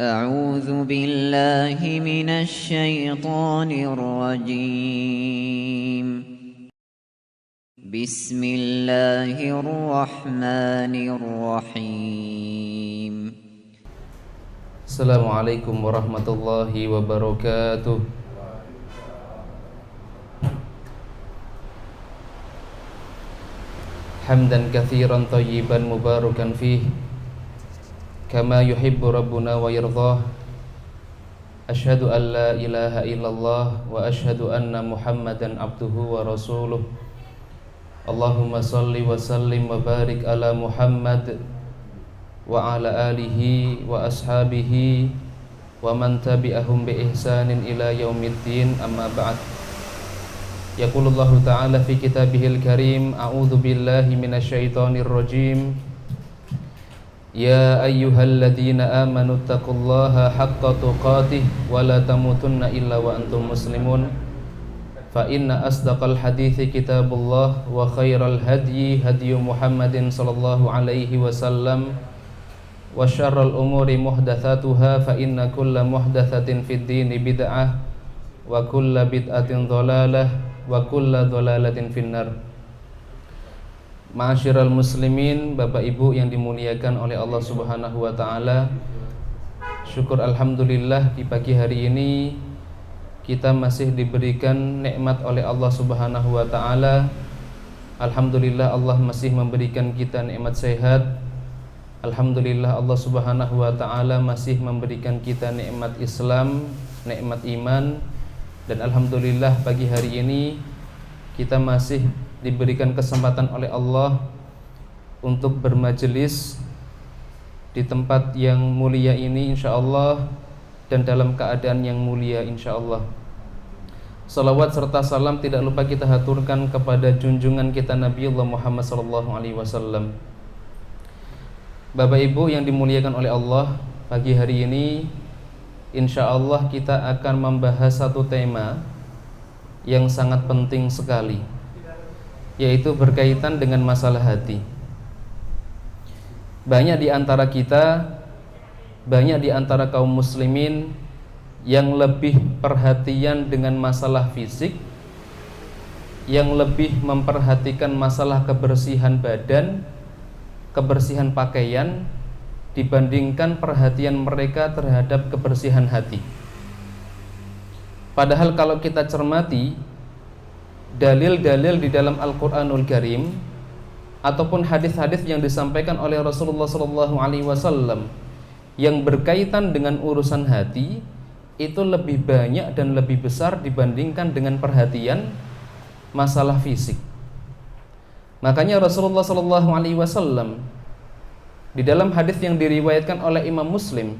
أعوذ بالله من الشيطان الرجيم. بسم الله الرحمن الرحيم. السلام عليكم ورحمة الله وبركاته. حمدا كثيرا طيبا مباركا فيه كما يحب ربنا ويرضاه. أشهد أن لا إله إلا الله وأشهد أن محمدا عبده ورسوله. اللهم صل وسلم وبارك على محمد وعلى آله وأصحابه ومن تبعهم بإحسان إلى يوم الدين. أما بعد. يقول الله تعالى في كتابه الكريم: أعوذ بالله من الشيطان الرجيم. يا أيها الذين آمنوا اتقوا الله حق تقاته ولا تموتن إلا وأنتم مسلمون. فإن أصدق الحديث كتاب الله وخير الهدي هدي محمد صلى الله عليه وسلم وشر الأمور محدثاتها فإن كل محدثة في الدين بدعة وكل بدعة ضلالة وكل ضلالة في النار. Ma'asyiral muslimin, Bapak Ibu yang dimuliakan oleh Allah Subhanahu wa taala. Syukur alhamdulillah di pagi hari ini kita masih diberikan nikmat oleh Allah Subhanahu wa taala. Alhamdulillah Allah masih memberikan kita nikmat sehat. Alhamdulillah Allah Subhanahu wa taala masih memberikan kita nikmat Islam, nikmat iman. Dan alhamdulillah pagi hari ini kita masih diberikan kesempatan oleh Allah untuk bermajelis di tempat yang mulia ini insyaallah, dan dalam keadaan yang mulia insyaallah. Salawat serta salam tidak lupa kita haturkan kepada junjungan kita Nabiullah Muhammad SAW. Bapak Ibu yang dimuliakan oleh Allah, pagi hari ini insyaallah kita akan membahas satu tema yang sangat penting sekali, yaitu berkaitan dengan masalah hati. Banyak di antara kita, banyak di antara kaum muslimin yang lebih perhatian dengan masalah fisik, yang lebih memperhatikan masalah kebersihan badan, kebersihan pakaian, dibandingkan perhatian mereka terhadap kebersihan hati. Padahal kalau kita cermati dalil-dalil di dalam Al-Quranul Karim ataupun hadis-hadis yang disampaikan oleh Rasulullah SAW yang berkaitan dengan urusan hati, itu lebih banyak dan lebih besar dibandingkan dengan perhatian masalah fisik. Makanya Rasulullah SAW di dalam hadis yang diriwayatkan oleh Imam Muslim,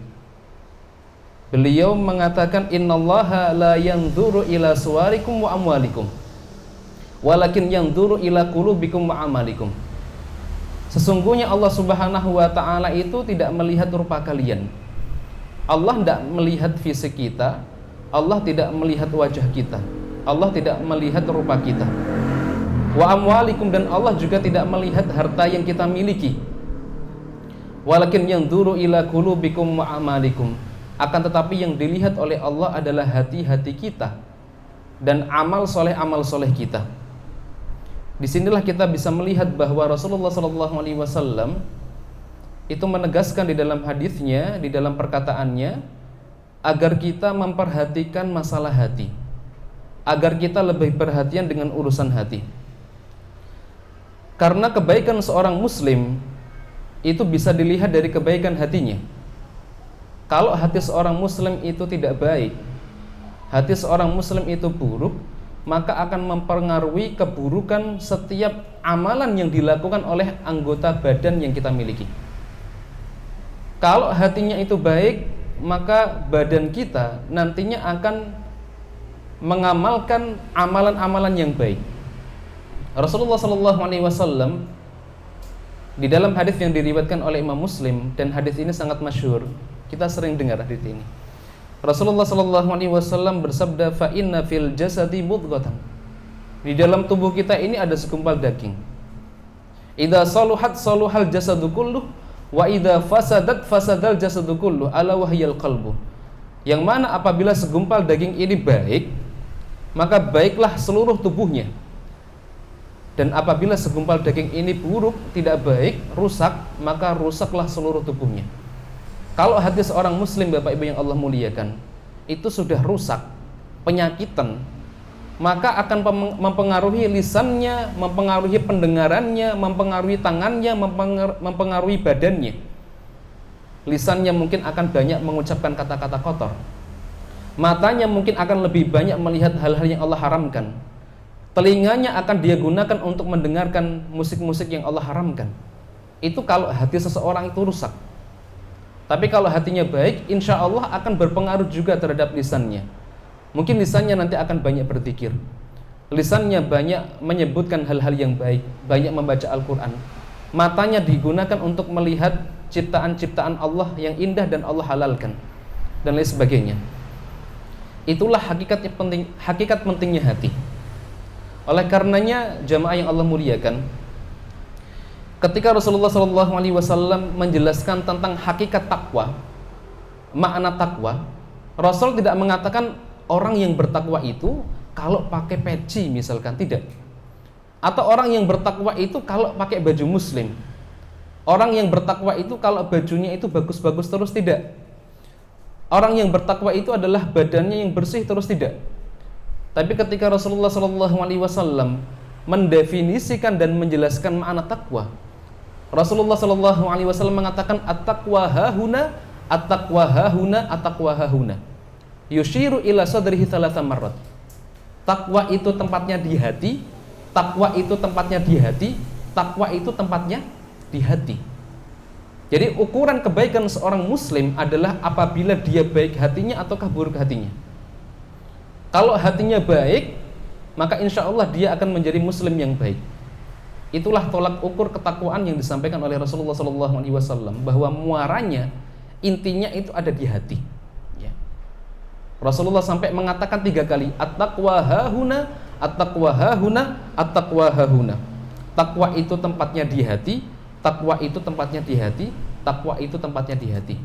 beliau mengatakan, innallaha la yanzuru ila suwarikum wa amwalikum walakin yanzuru ila qulubikum wa amalikum. Sesungguhnya Allah Subhanahu wa taala itu tidak melihat rupa kalian. Allah tidak melihat fisik kita, Allah tidak melihat wajah kita, Allah tidak melihat rupa kita. Wa amwalikum, dan Allah juga tidak melihat harta yang kita miliki. Walakin yanzuru ila qulubikum wa amalikum. Akan tetapi yang dilihat oleh Allah adalah hati-hati kita dan amal soleh kita. Disinilah kita bisa melihat bahwa Rasulullah SAW itu menegaskan di dalam hadisnya, di dalam perkataannya, agar kita memperhatikan masalah hati, agar kita lebih perhatian dengan urusan hati. Karena kebaikan seorang muslim itu bisa dilihat dari kebaikan hatinya. Kalau hati seorang muslim itu tidak baik, hati seorang muslim itu buruk, maka akan mempengaruhi keburukan setiap amalan yang dilakukan oleh anggota badan yang kita miliki. Kalau hatinya itu baik, maka badan kita nantinya akan mengamalkan amalan-amalan yang baik. Rasulullah SAW di dalam hadis yang diriwayatkan oleh Imam Muslim, dan hadis ini sangat masyhur, kita sering dengar hadis ini. Rasulullah SAW bersabda, fa inna fil jasadi mudghatan. Di dalam tubuh kita ini ada segumpal daging. Idza saluhat saluhal jasadu kulluh Wa idza fasadat fasadal jasadu kullu ala wahyal qalbu. Yang mana apabila segumpal daging ini baik, maka baiklah seluruh tubuhnya. Dan apabila segumpal daging ini buruk, tidak baik, rusak, maka rusaklah seluruh tubuhnya. Kalau hati seorang muslim, Bapak Ibu yang Allah muliakan, itu sudah rusak, penyakitan, maka akan mempengaruhi lisannya, mempengaruhi pendengarannya, mempengaruhi tangannya, mempengaruhi badannya. Lisannya mungkin akan banyak mengucapkan kata-kata kotor. Matanya mungkin akan lebih banyak melihat hal-hal yang Allah haramkan. Telinganya akan dia gunakan untuk mendengarkan musik-musik yang Allah haramkan. Itu kalau hati seseorang itu rusak. Tapi kalau hatinya baik, insya Allah akan berpengaruh juga terhadap lisannya. Mungkin lisannya nanti akan banyak berzikir, lisannya banyak menyebutkan hal-hal yang baik, banyak membaca Al-Quran. Matanya digunakan untuk melihat ciptaan-ciptaan Allah yang indah dan Allah halalkan, dan lain sebagainya. Itulah hakikat pentingnya hati. Oleh karenanya jamaah yang Allah muliakan, ketika Rasulullah SAW menjelaskan tentang hakikat takwa, makna takwa, Rasul tidak mengatakan orang yang bertakwa itu kalau pakai peci misalkan, tidak. Atau orang yang bertakwa itu kalau pakai baju muslim. Orang yang bertakwa itu kalau bajunya itu bagus-bagus terus, tidak. Orang yang bertakwa itu adalah badannya yang bersih terus, tidak. Tapi ketika Rasulullah SAW mendefinisikan dan menjelaskan makna takwa, Rasulullah SAW mengatakan at-taqwa hahuna, at-taqwa hahuna, at-taqwa hahuna. Yushiru ila sadrihi thalatha marrat. Takwa itu tempatnya di hati, takwa itu tempatnya di hati, takwa itu tempatnya di hati. Jadi ukuran kebaikan seorang muslim adalah apabila dia baik hatinya ataukah buruk hatinya. Kalau hatinya baik, maka insya Allah dia akan menjadi muslim yang baik. Itulah tolak ukur ketakwaan yang disampaikan oleh Rasulullah SAW, bahwa muaranya, intinya itu ada di hati. Rasulullah sampai mengatakan 3 kali, at-taqwa hahuna, at-taqwa hahuna, at-taqwa hahuna. Takwa itu tempatnya di hati, takwa itu tempatnya di hati, takwa itu tempatnya di hati.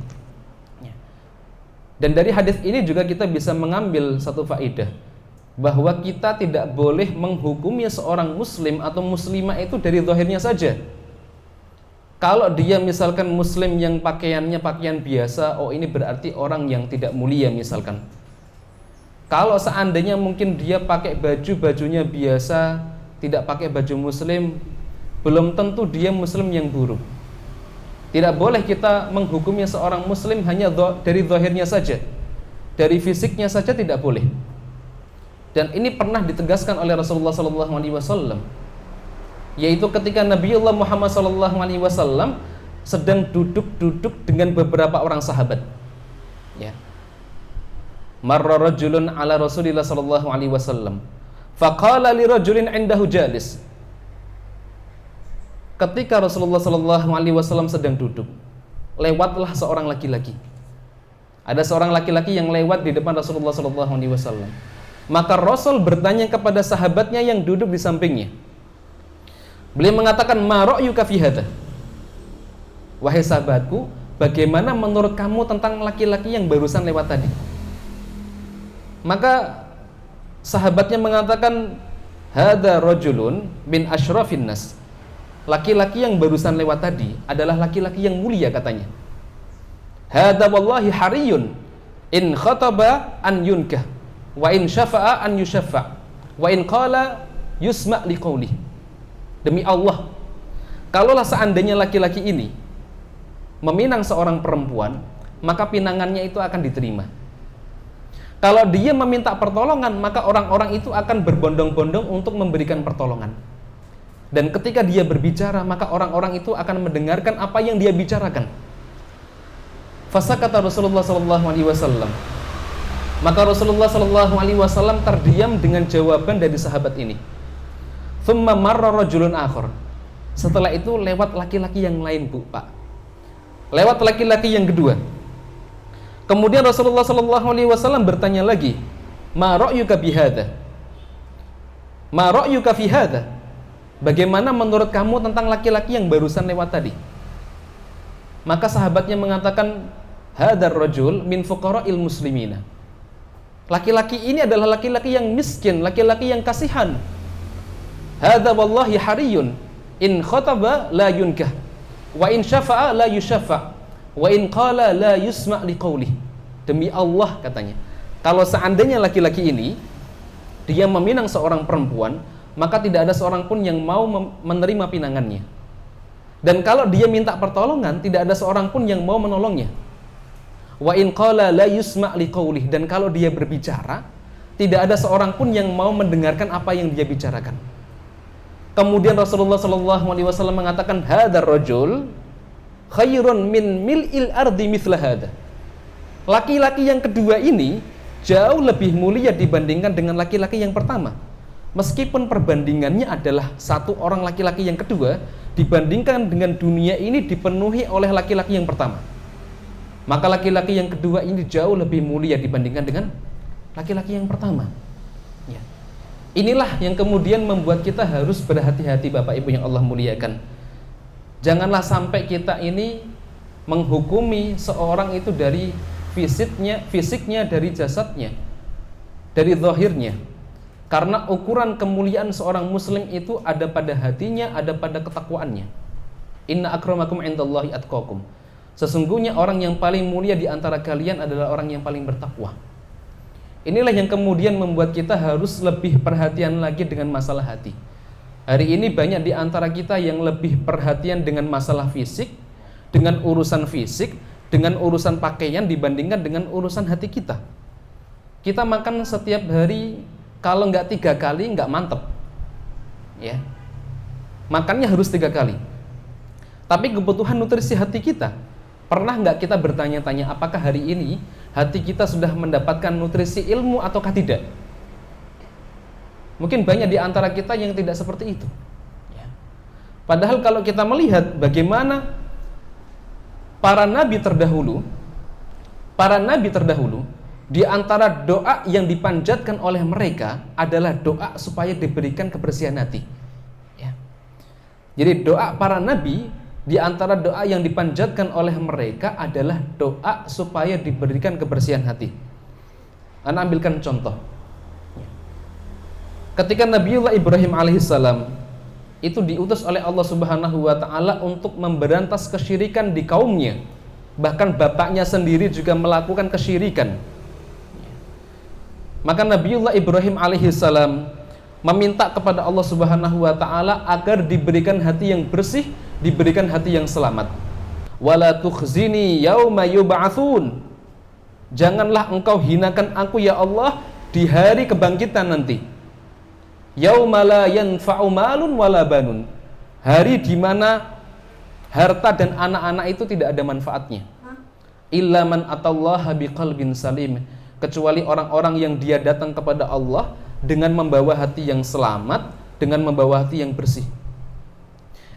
Dan dari hadis ini juga kita bisa mengambil satu faedah, bahwa kita tidak boleh menghukumi seorang muslim atau muslimah itu dari zahirnya saja. Kalau dia misalkan muslim yang pakaiannya pakaian biasa, oh ini berarti orang yang tidak mulia misalkan. Kalau seandainya mungkin dia pakai bajunya biasa, tidak pakai baju muslim, belum tentu dia muslim yang buruk. Tidak boleh kita menghukumi seorang muslim hanya dari zahirnya saja, dari fisiknya saja, tidak boleh. Dan ini pernah ditegaskan oleh Rasulullah SAW, yaitu ketika Nabiullah Muhammad SAW sedang duduk-duduk dengan beberapa orang sahabat. Ya. Marra rajulun ala Rasulillah sallallahu alaihi wasallam faqala li rajulin indahu jalis. Ketika Rasulullah sallallahu alaihi wasallam sedang duduk, lewatlah seorang laki-laki. Ada seorang laki-laki yang lewat di depan Rasulullah sallallahu alaihi wasallam. Maka Rasul bertanya kepada sahabatnya yang duduk di sampingnya. Beliau mengatakan, ma ra'yuka fi hadza? Wahai sahabatku, bagaimana menurut kamu tentang laki-laki yang barusan lewat tadi? Maka sahabatnya mengatakan, hadza rajulun min asyrafin nas. Laki-laki yang barusan lewat tadi adalah laki-laki yang mulia katanya. Hadza wallahi hariyun in khataba an yunkah wa in syafa'a an yusyaffa wa in qala yusma' liqaulih. Demi Allah, kalaulah seandainya laki-laki ini meminang seorang perempuan, maka pinangannya itu akan diterima. Kalau dia meminta pertolongan, maka orang-orang itu akan berbondong-bondong untuk memberikan pertolongan. Dan ketika dia berbicara, maka orang-orang itu akan mendengarkan apa yang dia bicarakan. Fasakata Rasulullah SAW. Maka Rasulullah SAW terdiam dengan jawaban dari sahabat ini. Thumma marra rajulun akhar. Setelah itu lewat laki-laki yang lain, Bu, Pak. Lewat laki-laki yang kedua. Kemudian Rasulullah SAW bertanya lagi, ma ra'yuka bihadza? Ma ra'yuka fi hadza? Bagaimana menurut kamu tentang laki-laki yang barusan lewat tadi? Maka sahabatnya mengatakan, hadar rajul min fuqara'il muslimina. Laki-laki ini adalah laki-laki yang miskin, laki-laki yang kasihan. Hadza wallahi hariyun in khataba la yunkah wa in syafa'a la yusyafa' wa in qala la yusma' liqaulih. Demi Allah, katanya, kalau seandainya laki-laki ini dia meminang seorang perempuan, maka tidak ada seorang pun yang mau menerima pinangannya. Dan kalau dia minta pertolongan, tidak ada seorang pun yang mau menolongnya. Wa in qala la yusma' liqaulih, dan kalau dia berbicara, tidak ada seorang pun yang mau mendengarkan apa yang dia bicarakan. Kemudian Rasulullah SAW mengatakan, hadzal rajul khairun min mil'il ardi mithla hadza. Laki-laki yang kedua ini jauh lebih mulia dibandingkan dengan laki-laki yang pertama. Meskipun perbandingannya adalah satu orang laki-laki yang kedua dibandingkan dengan dunia ini dipenuhi oleh laki-laki yang pertama, maka laki-laki yang kedua ini jauh lebih mulia dibandingkan dengan laki-laki yang pertama. Ya. Inilah yang kemudian membuat kita harus berhati-hati, Bapak Ibu yang Allah muliakan. Janganlah sampai kita ini menghukumi seorang itu dari fisiknya, dari jasadnya, dari zahirnya. Karena ukuran kemuliaan seorang muslim itu ada pada hatinya, ada pada ketakwaannya. Inna akramakum indallahi atqakum. Sesungguhnya orang yang paling mulia di antara kalian adalah orang yang paling bertakwa. Inilah yang kemudian membuat kita harus lebih perhatian lagi dengan masalah hati. Hari ini banyak di antara kita yang lebih perhatian dengan masalah fisik, dengan urusan fisik, dengan urusan pakaian dibandingkan dengan urusan hati kita. Kita makan setiap hari, kalau nggak 3 kali nggak mantep, ya. Makannya harus 3 kali. Tapi kebutuhan nutrisi hati kita, pernah nggak kita bertanya-tanya apakah hari ini hati kita sudah mendapatkan nutrisi ilmu ataukah tidak? Mungkin banyak di antara kita yang tidak seperti itu, ya. Padahal kalau kita melihat bagaimana para nabi terdahulu, di antara doa yang dipanjatkan oleh mereka adalah doa supaya diberikan kebersihan hati, ya. Jadi doa para nabi, di antara doa yang dipanjatkan oleh mereka adalah doa supaya diberikan kebersihan hati. Ana ambilkan contoh. Ketika Nabiullah Ibrahim alaihissalam itu diutus oleh Allah Subhanahu wa taala untuk memberantas kesyirikan di kaumnya, bahkan bapaknya sendiri juga melakukan kesyirikan. Maka Nabiullah Ibrahim alaihissalam meminta kepada Allah Subhanahu wa taala agar diberikan hati yang bersih, diberikan hati yang selamat. Wala tukhzini yauma yub'atsun. Janganlah engkau hinakan aku ya Allah di hari kebangkitan nanti. Yauma la yanfa'u malun wala banun. Hari di mana harta dan anak-anak itu tidak ada manfaatnya. Illa man atallaha biqalbin salim. Kecuali orang-orang yang dia datang kepada Allah dengan membawa hati yang selamat, dengan membawa hati yang bersih.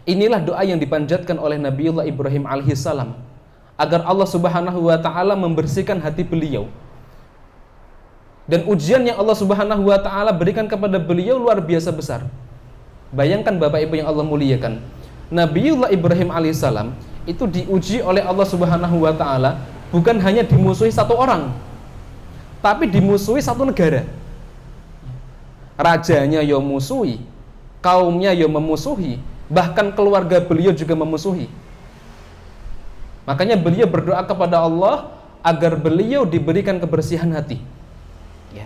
Inilah doa yang dipanjatkan oleh Nabiullah Ibrahim alaihissalam agar Allah Subhanahu wa taala membersihkan hati beliau. Dan ujian yang Allah Subhanahu wa taala berikan kepada beliau luar biasa besar. Bayangkan Bapak Ibu yang Allah muliakan, Nabiullah Ibrahim alaihissalam itu diuji oleh Allah Subhanahu wa taala bukan hanya dimusuhi satu orang, tapi dimusuhi satu negara. Rajanya yo musuhi, kaumnya yo memusuhi, bahkan keluarga beliau juga memusuhi. Makanya beliau berdoa kepada Allah agar beliau diberikan kebersihan hati. Ya.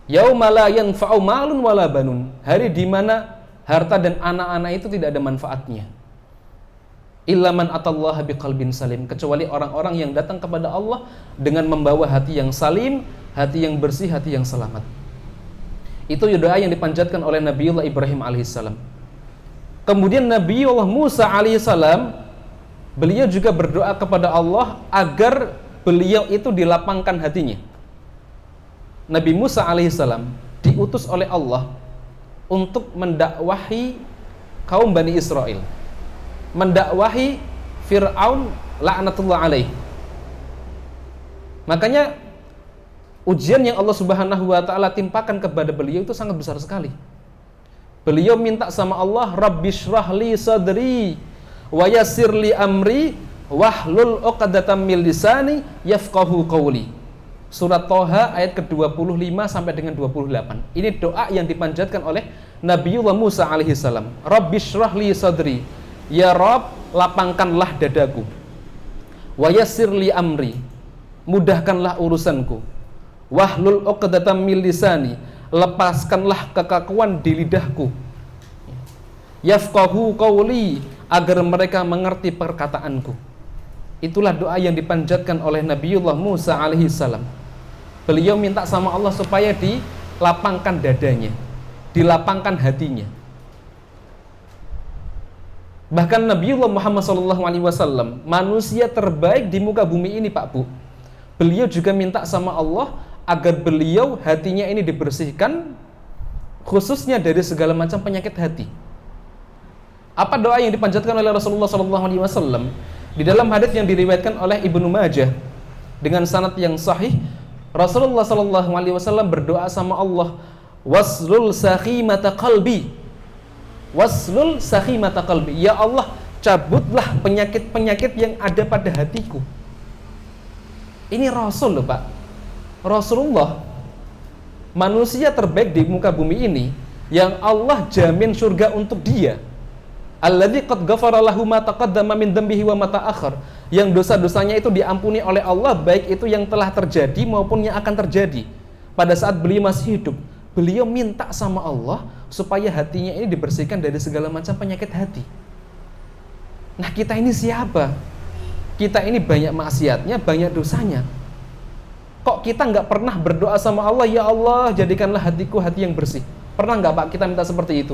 Yauma la yanfa'u malun wala banun. Hari di mana harta dan anak-anak itu tidak ada manfaatnya. Illa man atallaha biqalbin salim. Kecuali orang-orang yang datang kepada Allah dengan membawa hati yang salim, hati yang bersih, hati yang selamat. Itu doa yang dipanjatkan oleh Nabiullah Ibrahim alaihissalam. Kemudian Nabiullah Musa alaihissalam, beliau juga berdoa kepada Allah agar beliau itu dilapangkan hatinya. Nabi Musa alaihissalam diutus oleh Allah untuk mendakwahi kaum Bani Israel, mendakwahi Fir'aun la'natullah alaih. Makanya ujian yang Allah Subhanahu wa taala timpakan kepada beliau itu sangat besar sekali. Beliau minta sama Allah, Rabbishrah li sadri wa yassir li amri wahlul 'uqdatam min lisani yafqahu qawli. Surat Thaha ayat ke-25 sampai dengan 28. Ini doa yang dipanjatkan oleh Nabiullah Musa alaihi salam. Rabbishrah li sadri. Ya Rabb, lapangkanlah dadaku. Wa yassir li amri. Mudahkanlah urusanku. Wahlul 'uqdatam min lisani. Lepaskanlah kekakuan di lidahku. Yafqahu qawli, agar mereka mengerti perkataanku. Itulah doa yang dipanjatkan oleh Nabiullah Musa alaihi salam. Beliau minta sama Allah supaya dilapangkan dadanya, dilapangkan hatinya. Bahkan Nabiullah Muhammad SAW, manusia terbaik di muka bumi ini, Pak Bu, beliau juga minta sama Allah agar beliau hatinya ini dibersihkan, khususnya dari segala macam penyakit hati. Apa doa yang dipanjatkan oleh Rasulullah SAW? Di dalam hadis yang diriwayatkan oleh Ibnu Majah dengan sanad yang sahih, Rasulullah SAW berdoa sama Allah, waslul sakhimata qalbi, waslul sakhimata qalbi. Ya Allah, cabutlah penyakit-penyakit yang ada pada hatiku. Ini Rasul loh, Pak. Rasulullah, manusia terbaik di muka bumi ini, yang Allah jamin surga untuk dia. Alladzi qad ghafara lahu ma taqaddama min dhanbihi wa ma ta'akhkhar, yang dosa-dosanya itu diampuni oleh Allah, baik itu yang telah terjadi maupun yang akan terjadi. Pada saat beliau masih hidup, beliau minta sama Allah supaya hatinya ini dibersihkan dari segala macam penyakit hati. Nah, kita ini siapa? Kita ini banyak maksiatnya, banyak dosanya. Kok kita nggak pernah berdoa sama Allah, ya Allah, jadikanlah hatiku hati yang bersih? Pernah nggak, Pak, kita minta seperti itu?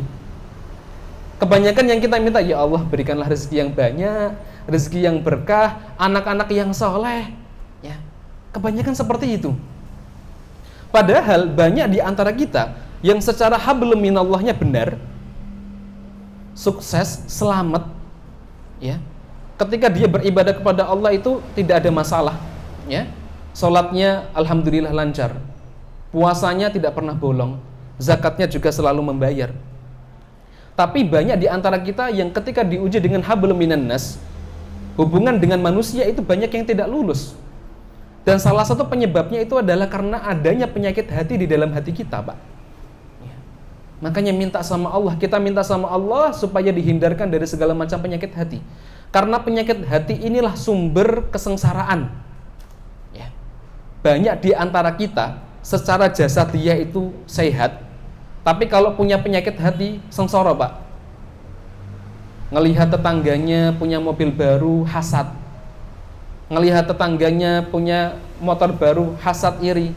Kebanyakan yang kita minta, ya Allah, berikanlah rezeki yang banyak, rezeki yang berkah, anak-anak yang soleh. Ya, kebanyakan seperti itu. Padahal banyak di antara kita yang secara hablum minallahnya benar, sukses, selamat, ya. Ketika dia beribadah kepada Allah itu tidak ada masalah, ya. Salatnya alhamdulillah lancar, puasanya tidak pernah bolong, zakatnya juga selalu membayar. Tapi banyak di antara kita yang ketika diuji dengan hablum minan nas, hubungan dengan manusia itu banyak yang tidak lulus. Dan salah satu penyebabnya itu adalah karena adanya penyakit hati di dalam hati kita, Pak. Makanya minta sama Allah, kita minta sama Allah supaya dihindarkan dari segala macam penyakit hati. Karena penyakit hati inilah sumber kesengsaraan. Ya. Banyak di antara kita secara jasadiah itu sehat, tapi kalau punya penyakit hati, sengsara, Pak. Ngelihat tetangganya punya mobil baru, hasad. Ngelihat tetangganya punya motor baru, hasad, iri.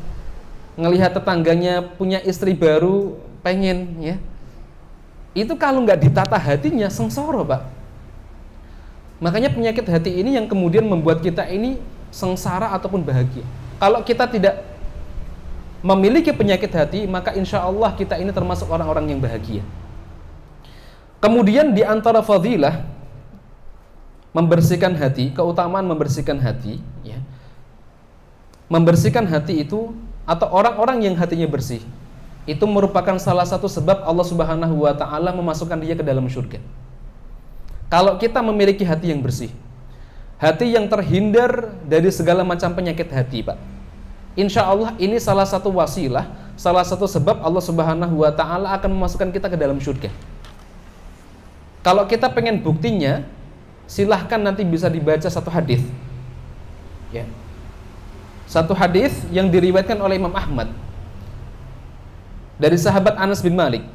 Ngelihat tetangganya punya istri baru, pengen, ya. Itu kalau nggak ditata hatinya, sengsara, Pak. Makanya penyakit hati ini yang kemudian membuat kita ini sengsara ataupun bahagia. Kalau kita tidak memiliki penyakit hati, maka insya Allah kita ini termasuk orang-orang yang bahagia. Kemudian di antara fadilah membersihkan hati, keutamaan membersihkan hati, ya. Membersihkan hati itu, atau orang-orang yang hatinya bersih, itu merupakan salah satu sebab Allah Subhanahu wa ta'ala memasukkan dia ke dalam surga. Kalau kita memiliki hati yang bersih, hati yang terhindar dari segala macam penyakit hati, Pak, insya Allah ini salah satu wasilah, salah satu sebab Allah Subhanahu wa ta'ala akan memasukkan kita ke dalam surga. Kalau kita pengen buktinya, silahkan nanti bisa dibaca satu hadis, ya. Satu hadis yang diriwayatkan oleh Imam Ahmad dari sahabat Anas bin Malik.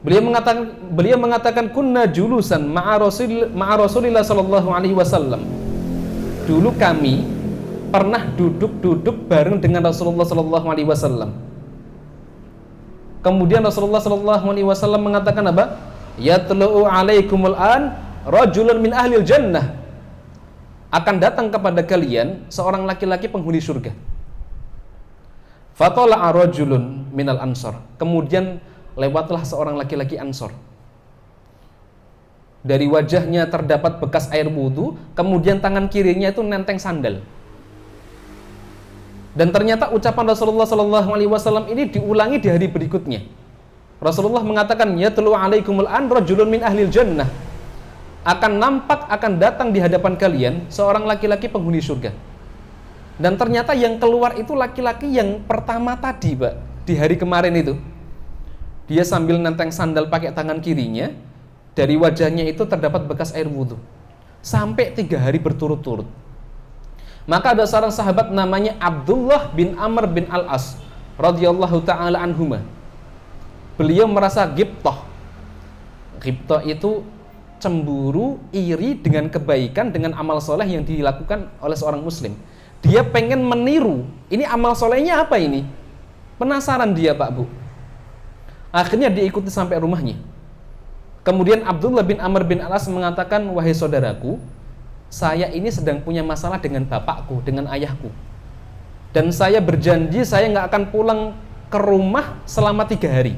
Beliau mengatakan kunna julusan ma'a Rasulillah sallallahu alaihi wasallam. Dulu kami pernah duduk bareng dengan Rasulullah sallallahu alaihi wasallam. Kemudian Rasulullah sallallahu alaihi wasallam mengatakan apa? Yatlu'u 'alaikumul an rajulun min ahlil jannah. Akan datang kepada kalian seorang laki-laki penghuni surga. Fatala'a rajulun minal ansor. Kemudian lewatlah seorang laki-laki Ansor. Dari wajahnya terdapat bekas air wudu, kemudian tangan kirinya itu nenteng sandal. Dan ternyata ucapan Rasulullah SAW ini diulangi di hari berikutnya. Rasulullah mengatakan, yatlu alaikumul an rajulun min ahlil jannah. akan nampak, akan datang di hadapan kalian seorang laki-laki penghuni surga. Dan ternyata yang keluar itu laki-laki yang pertama tadi, Pak, di hari kemarin itu. Dia sambil nenteng sandal pakai tangan kirinya, dari wajahnya itu terdapat bekas air wudhu. Sampai 3 hari berturut-turut. Maka ada seorang sahabat namanya Abdullah bin Amr bin Al-As radhiyallahu ta'ala anhuma. Beliau merasa ghibtah. Ghibtah itu cemburu, iri dengan kebaikan, dengan amal soleh yang dilakukan oleh seorang muslim. Dia pengen meniru, ini amal solehnya apa ini? Penasaran dia, Pak Bu. Akhirnya diikuti sampai rumahnya. Kemudian Abdullah bin Amr bin Al-As mengatakan, wahai saudaraku, saya ini sedang punya masalah dengan bapakku, dengan ayahku. Dan saya berjanji saya nggak akan pulang ke rumah selama 3 hari.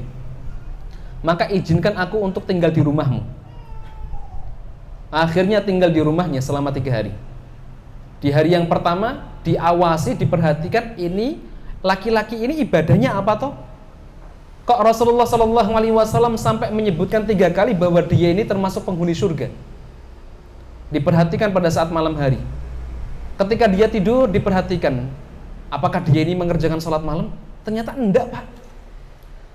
Maka izinkan aku untuk tinggal di rumahmu. Akhirnya tinggal di rumahnya selama 3 hari. Di hari yang pertama diawasi, diperhatikan, ini laki-laki ini ibadahnya apa toh? Kok Rasulullah SAW sampai menyebutkan 3 kali bahwa dia ini termasuk penghuni surga? Diperhatikan pada saat malam hari. Ketika dia tidur diperhatikan, apakah dia ini mengerjakan sholat malam? Ternyata enggak, Pak.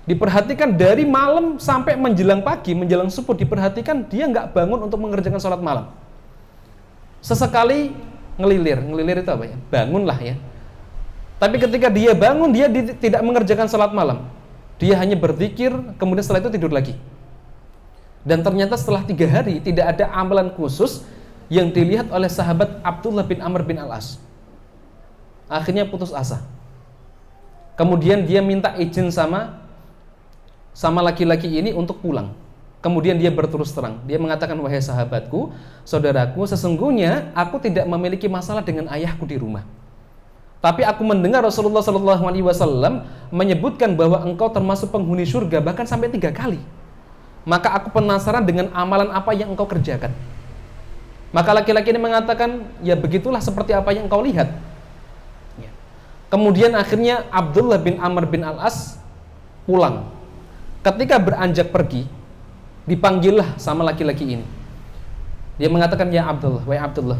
Diperhatikan dari malam sampai menjelang pagi, menjelang subuh, diperhatikan dia enggak bangun untuk mengerjakan sholat malam. Sesekali ngelilir itu apa ya? Bangunlah ya. Tapi ketika dia bangun, dia tidak mengerjakan sholat malam. Dia hanya berzikir, kemudian setelah itu tidur lagi. Dan ternyata setelah 3 hari tidak ada amalan khusus yang dilihat oleh sahabat Abdullah bin Amr bin Al-As. Akhirnya putus asa. Kemudian dia minta izin sama laki-laki ini untuk pulang. Kemudian dia berterus terang. Dia mengatakan, wahai sahabatku, saudaraku, sesungguhnya aku tidak memiliki masalah dengan ayahku di rumah. Tapi aku mendengar Rasulullah SAW menyebutkan bahwa engkau termasuk penghuni surga bahkan sampai 3 kali. Maka aku penasaran dengan amalan apa yang engkau kerjakan. Maka laki-laki ini mengatakan, ya begitulah seperti apa yang engkau lihat. Kemudian akhirnya Abdullah bin Amr bin Al-As pulang. Ketika beranjak pergi, dipanggillah sama laki-laki ini. Dia mengatakan, ya Abdullah, wahai Abdullah,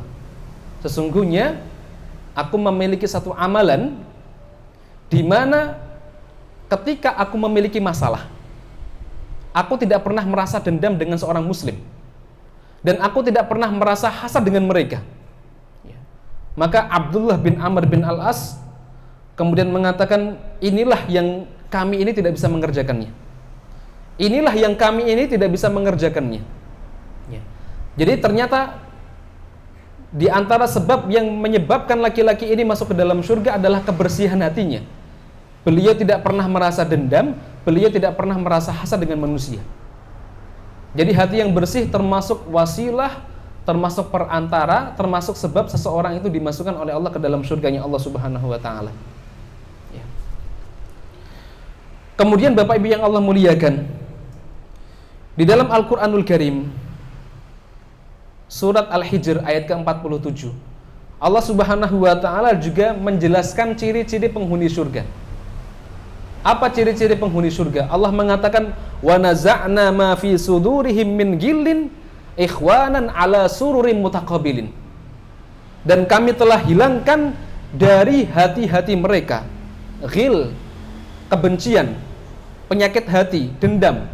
sesungguhnya aku memiliki satu amalan di mana ketika aku memiliki masalah, aku tidak pernah merasa dendam dengan seorang muslim, dan aku tidak pernah merasa hasad dengan mereka. Maka Abdullah bin Amr bin Al-As kemudian mengatakan, inilah yang kami ini tidak bisa mengerjakannya. Inilah yang kami ini tidak bisa mengerjakannya. Jadi ternyata di antara sebab yang menyebabkan laki-laki ini masuk ke dalam surga adalah kebersihan hatinya. Beliau tidak pernah merasa dendam, beliau tidak pernah merasa hasad dengan manusia. Jadi hati yang bersih termasuk wasilah, termasuk perantara, termasuk sebab seseorang itu dimasukkan oleh Allah ke dalam surganya Allah Subhanahu wa taala. Kemudian Bapak Ibu yang Allah muliakan, di dalam Al-Qur'anul Karim Surat Al-Hijr ayat ke-47, Allah Subhanahu wa ta'ala juga menjelaskan ciri-ciri penghuni surga. Apa ciri-ciri penghuni surga? Allah mengatakan, wa naza'na ma fi sudurihim min ghillin ikhwanan ala sururim mutaqabilin. Dan kami telah hilangkan dari hati-hati mereka ghil, kebencian, penyakit hati, dendam,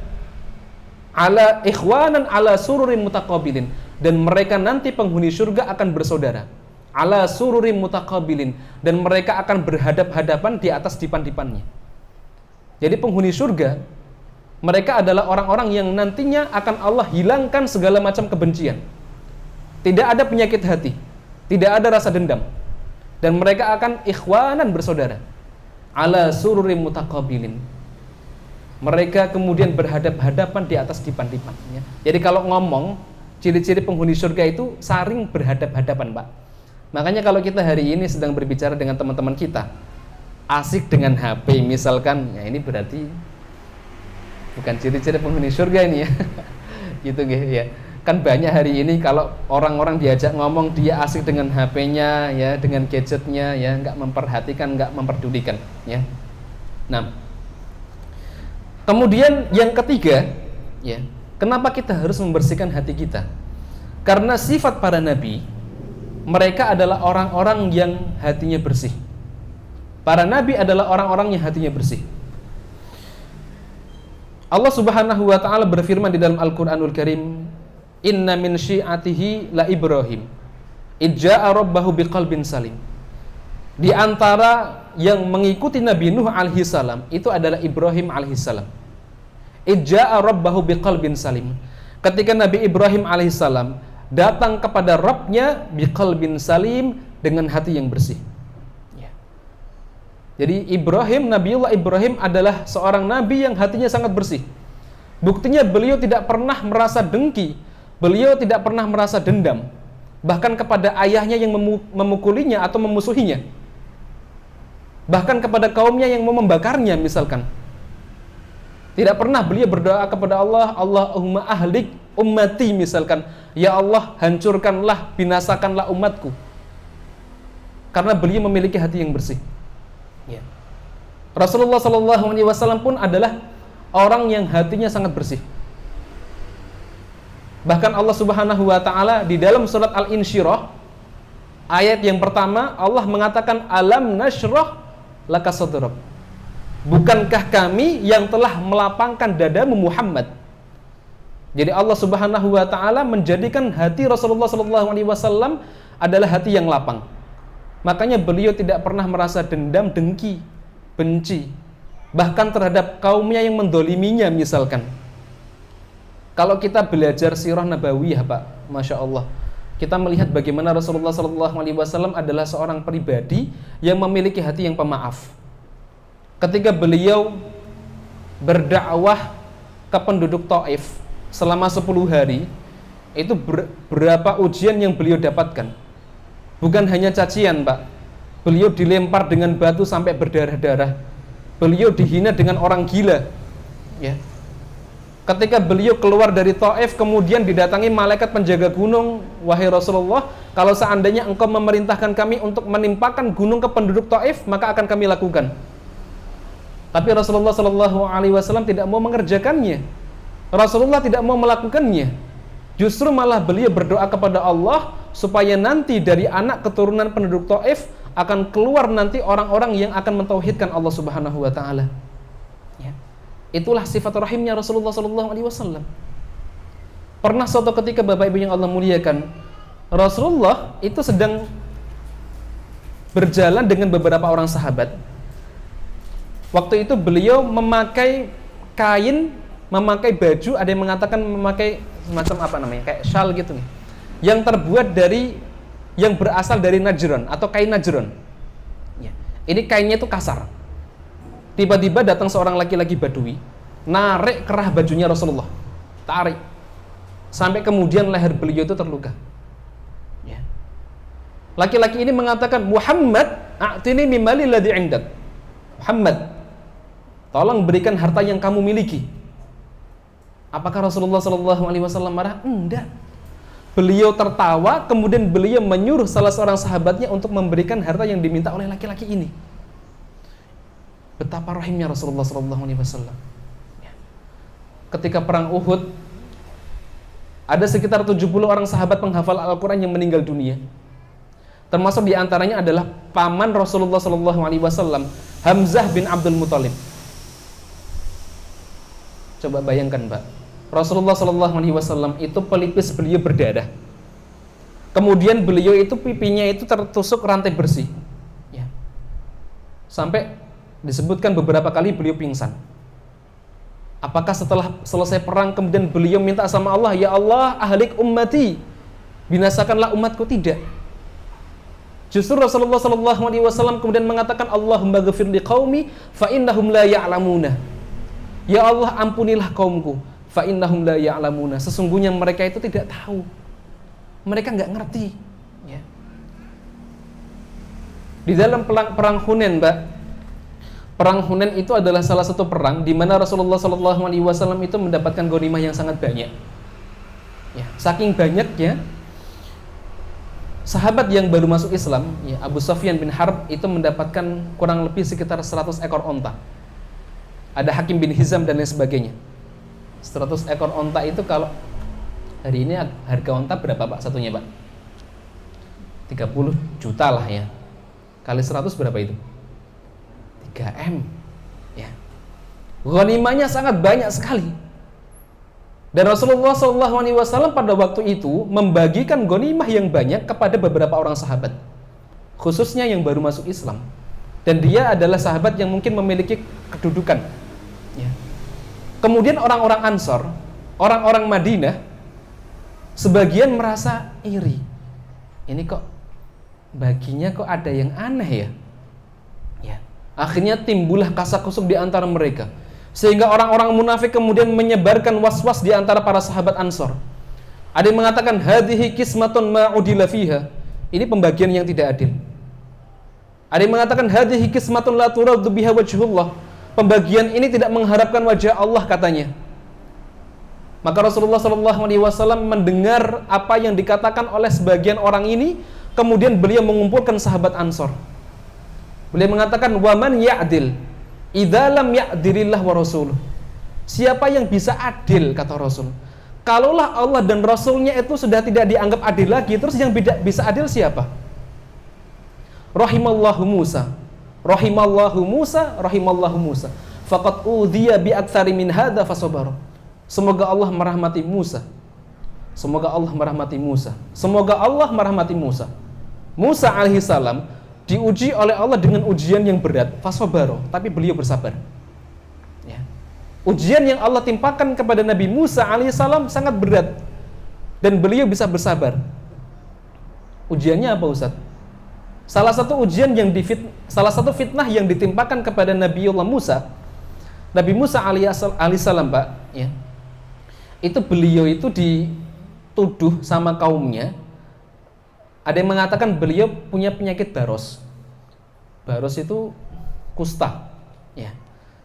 ala ikhwanan ala sururim mutaqabilin. Dan mereka nanti penghuni surga akan bersaudara ala sururim mutaqabilin, dan mereka akan berhadap-hadapan di atas dipan-dipannya. Jadi penghuni surga mereka adalah orang-orang yang nantinya akan Allah hilangkan segala macam kebencian. Tidak ada penyakit hati, tidak ada rasa dendam, dan mereka akan ikhwanan bersaudara ala sururim mutaqabilin. Mereka kemudian berhadap-hadapan di atas dipan-dipannya. Jadi kalau ngomong ciri-ciri penghuni surga itu saling berhadap-hadapan, Pak. Makanya kalau kita hari ini sedang berbicara dengan teman-teman kita, asik dengan HP misalkan, ya ini berarti bukan ciri-ciri penghuni surga ini ya. Gitu ya. Kan banyak hari ini kalau orang-orang diajak ngomong dia asik dengan HP-nya ya, dengan gadgetnya ya, nggak memperhatikan, nggak memperdulikan ya. Nah, kemudian yang ketiga ya, kenapa kita harus membersihkan hati kita? Karena sifat para nabi, mereka adalah orang-orang yang hatinya bersih. Para nabi adalah orang-orang yang hatinya bersih. Allah Subhanahu wa taala berfirman di dalam Al-Qur'anul Karim, "Inna min syi'atihi la Ibrahim, idja'a rabbahu biqalbin salim." Di antara yang mengikuti Nabi Nuh alaihi salam itu adalah Ibrahim alaihi salam. Idja'a rabbahu biqalbin salim. Ketika Nabi Ibrahim alaihi salam datang kepada Rabbnya biqalbin salim, dengan hati yang bersih. Jadi Nabiullah Ibrahim adalah seorang nabi yang hatinya sangat bersih. Buktinya beliau tidak pernah merasa dengki, beliau tidak pernah merasa dendam, bahkan kepada ayahnya yang memukulinya atau memusuhinya, bahkan kepada kaumnya yang mau membakarnya misalkan. Tidak pernah beliau berdoa kepada Allah, Allahumma ahlik ummati misalkan, ya Allah hancurkanlah, binasakanlah umatku. Karena beliau memiliki hati yang bersih. Ya. Rasulullah SAW pun adalah orang yang hatinya sangat bersih. Bahkan Allah Subhanahu wa taala di dalam surat Al-Insyirah ayat yang pertama Allah mengatakan alam nashrah laka sadrak. Bukankah kami yang telah melapangkan dadamu Muhammad? Jadi Allah Subhanahu wa taala menjadikan hati Rasulullah SAW adalah hati yang lapang. Makanya beliau tidak pernah merasa dendam, dengki, benci, bahkan terhadap kaumnya yang mendoliminya misalkan. Kalau kita belajar sirah nabawiyah Pak, Masya Allah, kita melihat bagaimana Rasulullah SAW adalah seorang pribadi yang memiliki hati yang pemaaf. Ketika beliau berdakwah ke penduduk Taif selama 10 hari, itu berapa ujian yang beliau dapatkan. Bukan hanya cacian Pak, beliau dilempar dengan batu sampai berdarah-darah, beliau dihina dengan orang gila ya. Ketika beliau keluar dari Taif, kemudian didatangi malaikat penjaga gunung, wahai Rasulullah, kalau seandainya engkau memerintahkan kami untuk menimpakan gunung ke penduduk Taif, maka akan kami lakukan. Tapi Rasulullah SAW tidak mau mengerjakannya. Rasulullah tidak mau melakukannya. Justru malah beliau berdoa kepada Allah supaya nanti dari anak keturunan penduduk Taif akan keluar nanti orang-orang yang akan mentauhidkan Allah Subhanahu wa taala. Ya. Itulah sifat rahimnya Rasulullah SAW. Pernah suatu ketika Bapak Ibu yang Allah muliakan, Rasulullah itu sedang berjalan dengan beberapa orang sahabat. Waktu itu beliau memakai kain, memakai baju, ada yang mengatakan memakai semacam apa namanya, kayak shawl gitu nih, yang terbuat dari, yang berasal dari Najran atau kain Najran ya. Ini kainnya itu kasar. Tiba-tiba datang seorang laki-laki Badui, narik kerah bajunya Rasulullah, tarik sampai kemudian leher beliau itu terluka ya. Laki-laki ini mengatakan, Muhammad a'tini mimali ladhi indak. Muhammad, tolong berikan harta yang kamu miliki. Apakah Rasulullah SAW marah? Enggak. Beliau tertawa, kemudian beliau menyuruh salah seorang sahabatnya untuk memberikan harta yang diminta oleh laki-laki ini. Betapa rahimnya Rasulullah SAW. Ketika perang Uhud, ada sekitar 70 orang sahabat penghafal Al-Quran yang meninggal dunia. Termasuk diantaranya adalah paman Rasulullah SAW, Hamzah bin Abdul Muthalib. Coba bayangkan Pak, Rasulullah SAW itu pelipis beliau berdarah. Kemudian beliau itu pipinya itu tertusuk rantai bersih ya. Sampai disebutkan beberapa kali beliau pingsan. Apakah setelah selesai perang kemudian beliau minta sama Allah, ya Allah ahlik ummati, binasakanlah umatku? Tidak. Justru Rasulullah SAW kemudian mengatakan, Allahumma ghafir li qaumi fa innahum la ya'lamuna. Ya Allah ampunilah kaumku, fa innahum la ya'lamuna. Sesungguhnya mereka itu tidak tahu, mereka nggak ngerti ya. Di dalam perang Hunain Mbak, perang Hunain itu adalah salah satu perang di mana Rasulullah SAW itu mendapatkan ghanimah yang sangat banyak ya. Saking banyaknya, sahabat yang baru masuk Islam ya, Abu Sufyan bin Harb itu mendapatkan kurang lebih sekitar 100 ekor onta. Ada Hakim bin Hizam dan lain sebagainya. 100 ekor onta itu kalau Hari ini harga onta berapa Pak satunya Pak? 30 juta lah ya. Kali 100 berapa itu? 3M ya. Ghanimahnya sangat banyak sekali. Dan Rasulullah SAW pada waktu itu membagikan ghanimah yang banyak kepada beberapa orang sahabat, khususnya yang baru masuk Islam. Dan dia adalah sahabat yang mungkin memiliki kedudukan ya. Kemudian orang-orang Ansor, orang-orang Madinah, sebagian merasa iri. Ini kok baginya kok ada yang aneh ya. Ya. Akhirnya timbullah kasak-kusuk di antara mereka, sehingga orang-orang munafik kemudian menyebarkan was-was di antara para sahabat Ansor. Ada yang mengatakan hadhihi qismatun ma'udila fiha. Ini pembagian yang tidak adil. Ada yang mengatakan hadhihi qismatun la turaddu biha wajhullah. Pembagian ini tidak mengharapkan wajah Allah katanya. Maka Rasulullah SAW mendengar apa yang dikatakan oleh sebagian orang ini, kemudian beliau mengumpulkan sahabat Ansor. Beliau mengatakan waman ya'dil idza lam ya'dilillah wa rasuluh. Siapa yang bisa adil, kata Rasul? Kalaulah Allah dan Rasulnya itu sudah tidak dianggap adil lagi, terus yang bisa adil siapa? Rahimallahu Musa, rahimallahu Musa, rahimallahu Musa. Faqad udhiya bi aktsari min hadza fasabara. Semoga Allah merahmati Musa. Semoga Allah merahmati Musa. Semoga Allah merahmati Musa. Musa alaihissalam diuji oleh Allah dengan ujian yang berat, fasabara, tapi beliau bersabar. Ya. Ujian yang Allah timpakan kepada Nabi Musa alaihissalam sangat berat dan beliau bisa bersabar. Ujiannya apa Ustaz? Salah satu fitnah yang ditimpakan kepada Nabiullah Musa, Nabi Musa alaihissalam Pak, ya. Itu beliau itu dituduh sama kaumnya. Ada yang mengatakan beliau punya penyakit baros. Baros itu kusta, ya.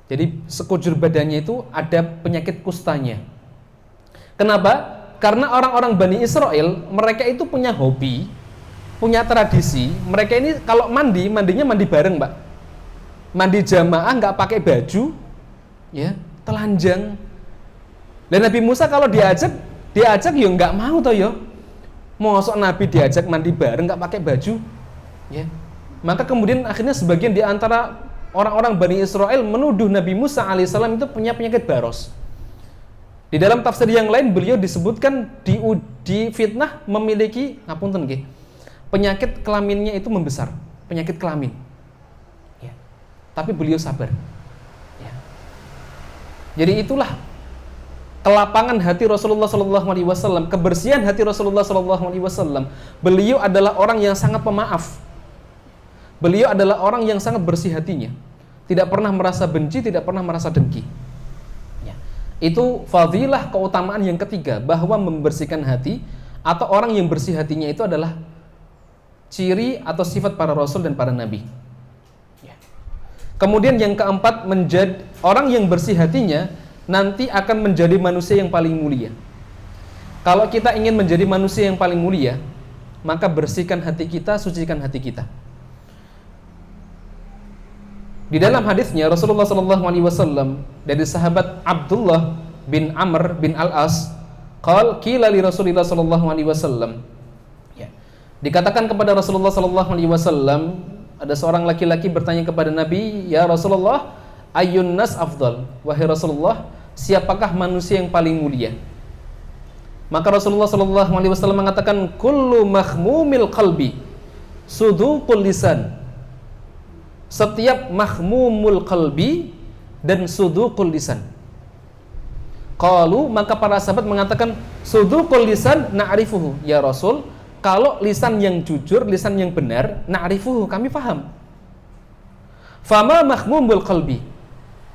Jadi sekujur badannya itu ada penyakit kustanya. Kenapa? Karena orang-orang Bani Israel, mereka itu punya hobi, punya tradisi. Mereka ini kalau mandinya mandi bareng, Pak. Mandi jamaah, nggak pakai baju, ya, telanjang. Dan Nabi Musa kalau diajak ya nggak mau toh ya. Mosok Nabi diajak mandi bareng nggak pakai baju, ya. Maka kemudian akhirnya sebagian di antara orang-orang Bani Israel menuduh Nabi Musa alaihissalam itu punya penyakit baros. Di dalam tafsir yang lain beliau disebutkan di fitnah memiliki ngapunten nggih, penyakit kelaminnya itu membesar, penyakit kelamin. Ya. Tapi beliau sabar. Ya. Jadi itulah kelapangan hati Rasulullah SAW, kebersihan hati Rasulullah SAW. Beliau adalah orang yang sangat pemaaf. Beliau adalah orang yang sangat bersih hatinya, tidak pernah merasa benci, tidak pernah merasa dengki. Ya. Itu fadilah, keutamaan yang ketiga, bahwa membersihkan hati atau orang yang bersih hatinya itu adalah ciri atau sifat para Rasul dan para Nabi. Ya. Kemudian yang keempat, menjadi orang yang bersih hatinya nanti akan menjadi manusia yang paling mulia. Kalau kita ingin menjadi manusia yang paling mulia, maka bersihkan hati kita, sucikan hati kita. Di dalam hadisnya Rasulullah SAW dari sahabat Abdullah bin Amr bin Al-As, qila li Rasulillah SAW. Ya. Dikatakan kepada Rasulullah SAW, ada seorang laki-laki bertanya kepada Nabi, ya Rasulullah, ayyun nas afdal, wahai Rasulullah, siapakah manusia yang paling mulia? Maka Rasulullah SAW mengatakan, kullu mahmumil qalbi suduqul lisan. Setiap mahmumul qalbi dan suduqul lisan. Qalu, maka para sahabat mengatakan, suduqul lisan na'rifuhu ya Rasul. Kalau lisan yang jujur, lisan yang benar, na'rifuhu, kami paham. Fama mahmumul qalbi,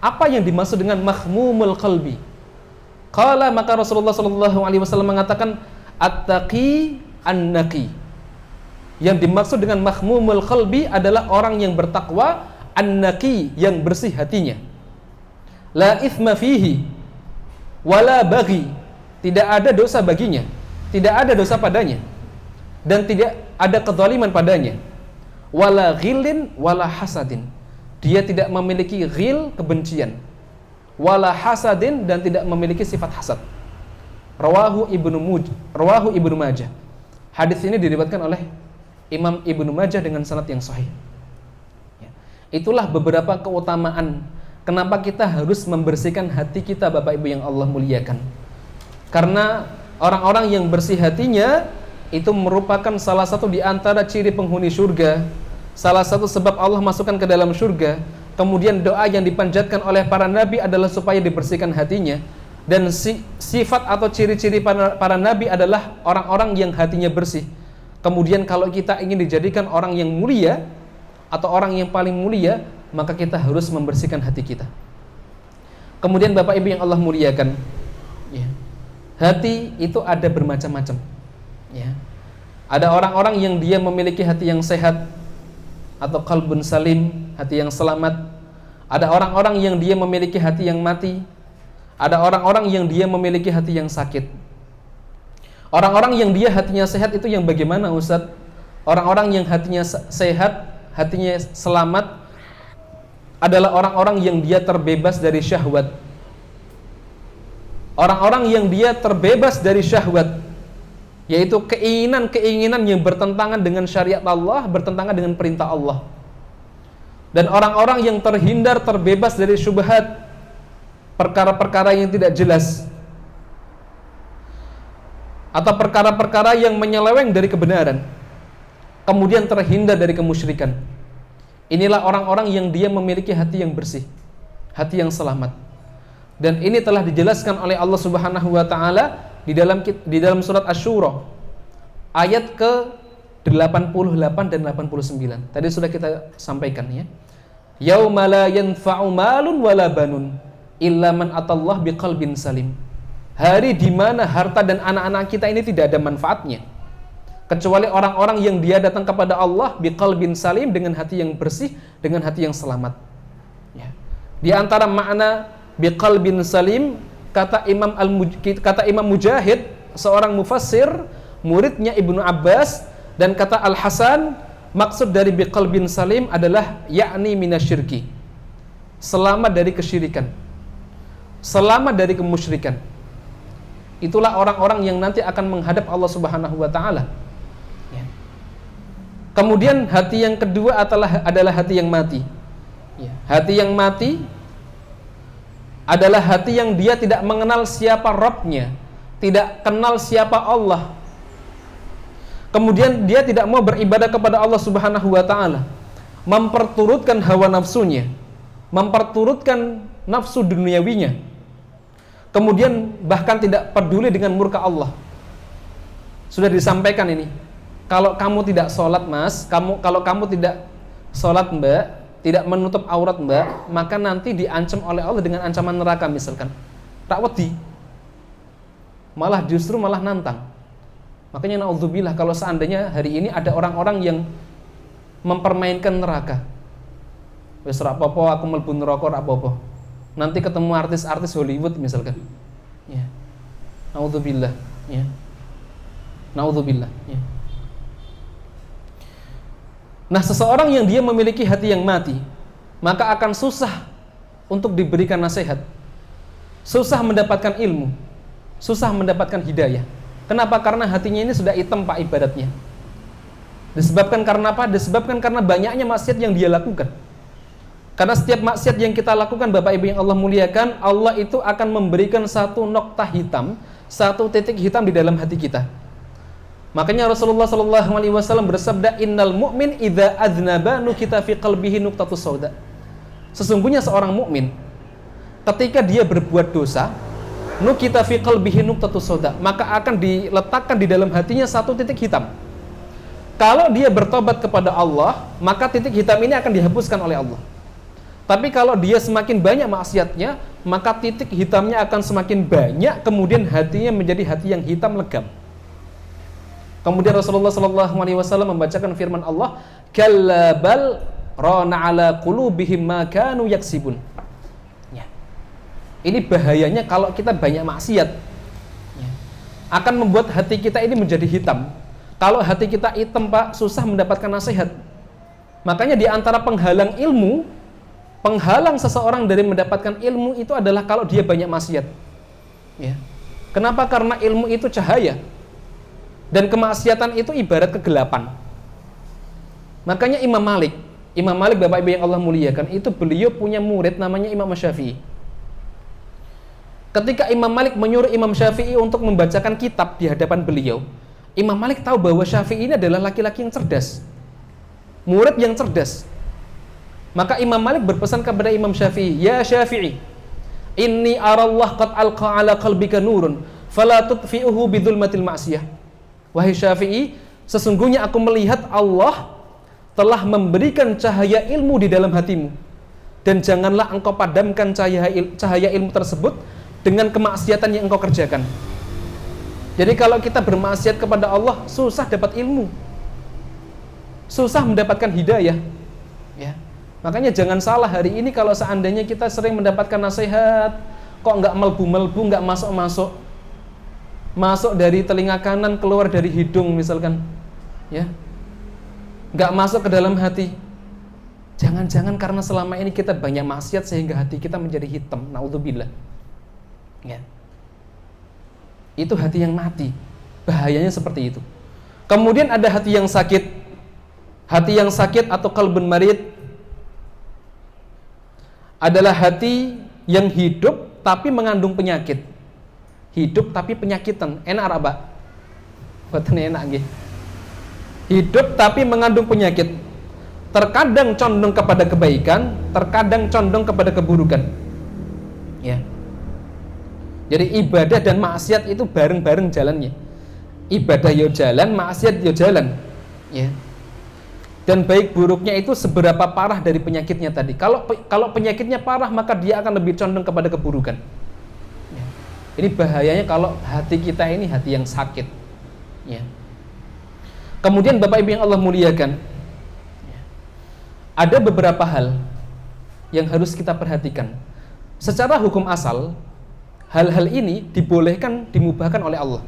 apa yang dimaksud dengan mahmumul qalbi? Qala, maka Rasulullah SAW mengatakan, at-taqi an-naqi. Yang dimaksud dengan mahmumul qalbi adalah orang yang bertakwa, an-naqi, yang bersih hatinya. La ithma fihi wala baghi, tidak ada dosa baginya, tidak ada dosa padanya, dan tidak ada kezaliman padanya. Wala ghillin wala hasadin, dia tidak memiliki ghil, kebencian, wala hasadin, dan tidak memiliki sifat hasad. Rawahu Ibnu Majah. Hadis ini diriwayatkan oleh Imam Ibnu Majah dengan sanad yang sahih. Ya. Itulah beberapa keutamaan kenapa kita harus membersihkan hati kita, Bapak Ibu yang Allah muliakan. Karena orang-orang yang bersih hatinya itu merupakan salah satu di antara ciri penghuni surga, salah satu sebab Allah masukkan ke dalam surga. Kemudian doa yang dipanjatkan oleh para nabi adalah supaya dibersihkan hatinya. Dan sifat atau ciri-ciri para nabi adalah orang-orang yang hatinya bersih. Kemudian kalau kita ingin dijadikan orang yang mulia atau orang yang paling mulia, maka kita harus membersihkan hati kita. Kemudian Bapak Ibu yang Allah muliakan, ya, hati itu ada bermacam-macam. Ya. Ada orang-orang yang dia memiliki hati yang sehat atau qalbun salim, hati yang selamat. Ada orang-orang yang dia memiliki hati yang mati. Ada orang-orang yang dia memiliki hati yang sakit. Orang-orang yang dia hatinya sehat itu yang bagaimana, Ustaz? Orang-orang yang hatinya sehat, hatinya selamat adalah orang-orang yang dia terbebas dari syahwat. Orang-orang yang dia terbebas dari syahwat, yaitu keinginan-keinginan yang bertentangan dengan syariat Allah, bertentangan dengan perintah Allah. Dan orang-orang yang terhindar, terbebas dari syubhat, perkara-perkara yang tidak jelas, atau perkara-perkara yang menyeleweng dari kebenaran, kemudian terhindar dari kemusyrikan. Inilah orang-orang yang dia memiliki hati yang bersih, hati yang selamat. Dan ini telah dijelaskan oleh Allah Subhanahu wa taala di dalam surat Asy-Syura ayat ke-88 dan 89. Tadi sudah kita sampaikan, ya. Yauma la yanfa'u malun wala banun illa man atallah biqalbin salim. Hari di mana harta dan anak-anak kita ini tidak ada manfaatnya kecuali orang-orang yang dia datang kepada Allah biqalbin salim, dengan hati yang bersih, dengan hati yang selamat. Ya. Di antara makna biqalbin salim, kata Imam Mujahid, seorang mufassir, muridnya Ibnu Abbas, dan kata Al-Hasan, maksud dari biqalbin salim adalah yakni minasyirki, selamat dari kesyirikan, selamat dari kemusyrikan. Itulah orang-orang yang nanti akan menghadap Allah Subhanahu wa taala. Ya. Kemudian hati yang kedua adalah hati yang mati. Ya. Hati yang mati adalah hati yang dia tidak mengenal siapa Rabbnya, tidak kenal siapa Allah. Kemudian dia tidak mau beribadah kepada Allah Subhanahu wa taala, memperturutkan hawa nafsunya, memperturutkan nafsu duniawinya. Kemudian bahkan tidak peduli dengan murka Allah. Sudah disampaikan ini. Kalau kamu tidak sholat, Mas, kalau kamu tidak sholat, Mbak, tidak menutup aurat, Mbak, maka nanti diancam oleh Allah dengan ancaman neraka misalkan. Tak wedi. Justru malah nantang. Makanya naudzubillah kalau seandainya hari ini ada orang-orang yang mempermainkan neraka. Wis ra apa-apa aku mlebu neraka ra apa-apa. Nanti ketemu artis-artis Hollywood misalkan. Ya. Naudzubillah, ya. Naudzubillah, ya. Nah, seseorang yang dia memiliki hati yang mati, maka akan susah untuk diberikan nasihat, susah mendapatkan ilmu, susah mendapatkan hidayah. Kenapa? Karena hatinya ini sudah hitam, Pak, ibaratnya. Disebabkan karena apa? Disebabkan karena banyaknya maksiat yang dia lakukan. Karena setiap maksiat yang kita lakukan, Bapak Ibu yang Allah muliakan, Allah itu akan memberikan satu noktah hitam, satu titik hitam di dalam hati kita. Makanya Rasulullah SAW bersabda, Innal mu'min idza adznaba nukita fi qalbihi nuqtatus sauda. Sesungguhnya seorang mukmin ketika dia berbuat dosa, nukita fi qalbihi nuqtatus sauda, maka akan diletakkan di dalam hatinya satu titik hitam. Kalau dia bertobat kepada Allah, maka titik hitam ini akan dihapuskan oleh Allah. Tapi kalau dia semakin banyak maksiatnya, maka titik hitamnya akan semakin banyak, kemudian hatinya menjadi hati yang hitam legam. Kemudian Rasulullah SAW membacakan firman Allah, Kalla bal rana ala qulubihim ma kanu yaksibun. Ya. Ini bahayanya kalau kita banyak maksiat. Ya. Akan membuat hati kita ini menjadi hitam. Kalau hati kita hitam, Pak, susah mendapatkan nasihat. Makanya di antara penghalang ilmu, penghalang seseorang dari mendapatkan ilmu itu adalah kalau dia banyak maksiat. Ya. Kenapa? Karena ilmu itu cahaya dan kemaksiatan itu ibarat kegelapan. Makanya Imam Malik Bapak Ibu yang Allah muliakan, itu beliau punya murid namanya Imam Syafi'i. Ketika Imam Malik menyuruh Imam Syafi'i untuk membacakan kitab di hadapan beliau, Imam Malik tahu bahwa Syafi'i ini adalah laki-laki yang cerdas, murid yang cerdas. Maka Imam Malik berpesan kepada Imam Syafi'i, "Ya Syafi'i, inni arallah qad alqa ala qalbika nurun, fala tutfi'uhu bidzulmatil ma'siyah." Wahai Syafi'i, sesungguhnya aku melihat Allah telah memberikan cahaya ilmu di dalam hatimu, dan janganlah engkau padamkan cahaya ilmu tersebut dengan kemaksiatan yang engkau kerjakan. Jadi kalau kita bermaksiat kepada Allah, susah dapat ilmu, susah mendapatkan hidayah, ya. Makanya jangan salah, hari ini kalau seandainya kita sering mendapatkan nasihat, kok nggak melbu-melbu, nggak masuk-masuk, masuk dari telinga kanan, keluar dari hidung misalkan, ya, nggak masuk ke dalam hati. Jangan-jangan karena selama ini kita banyak maksiat sehingga hati kita menjadi hitam, naudzubillah, ya. Itu hati yang mati, bahayanya seperti itu. Kemudian ada hati yang sakit. Hati yang sakit atau qalbun marid adalah hati yang hidup tapi mengandung penyakit. Hidup tapi penyakitan. Enak apa? Buatan enak gitu. Hidup tapi mengandung penyakit. Terkadang condong kepada kebaikan, terkadang condong kepada keburukan. Ya. Jadi ibadah dan maksiat itu bareng-bareng jalannya. Ibadah yo jalan, maksiat yo jalan. Ya. Dan baik buruknya itu seberapa parah dari penyakitnya tadi. Kalau penyakitnya parah, maka dia akan lebih condong kepada keburukan. Ya. Ini bahayanya kalau hati kita ini hati yang sakit. Ya. Kemudian Bapak Ibu yang Allah muliakan, ya, ada beberapa hal yang harus kita perhatikan. Secara hukum asal, hal-hal ini dibolehkan, dimubahkan oleh Allah.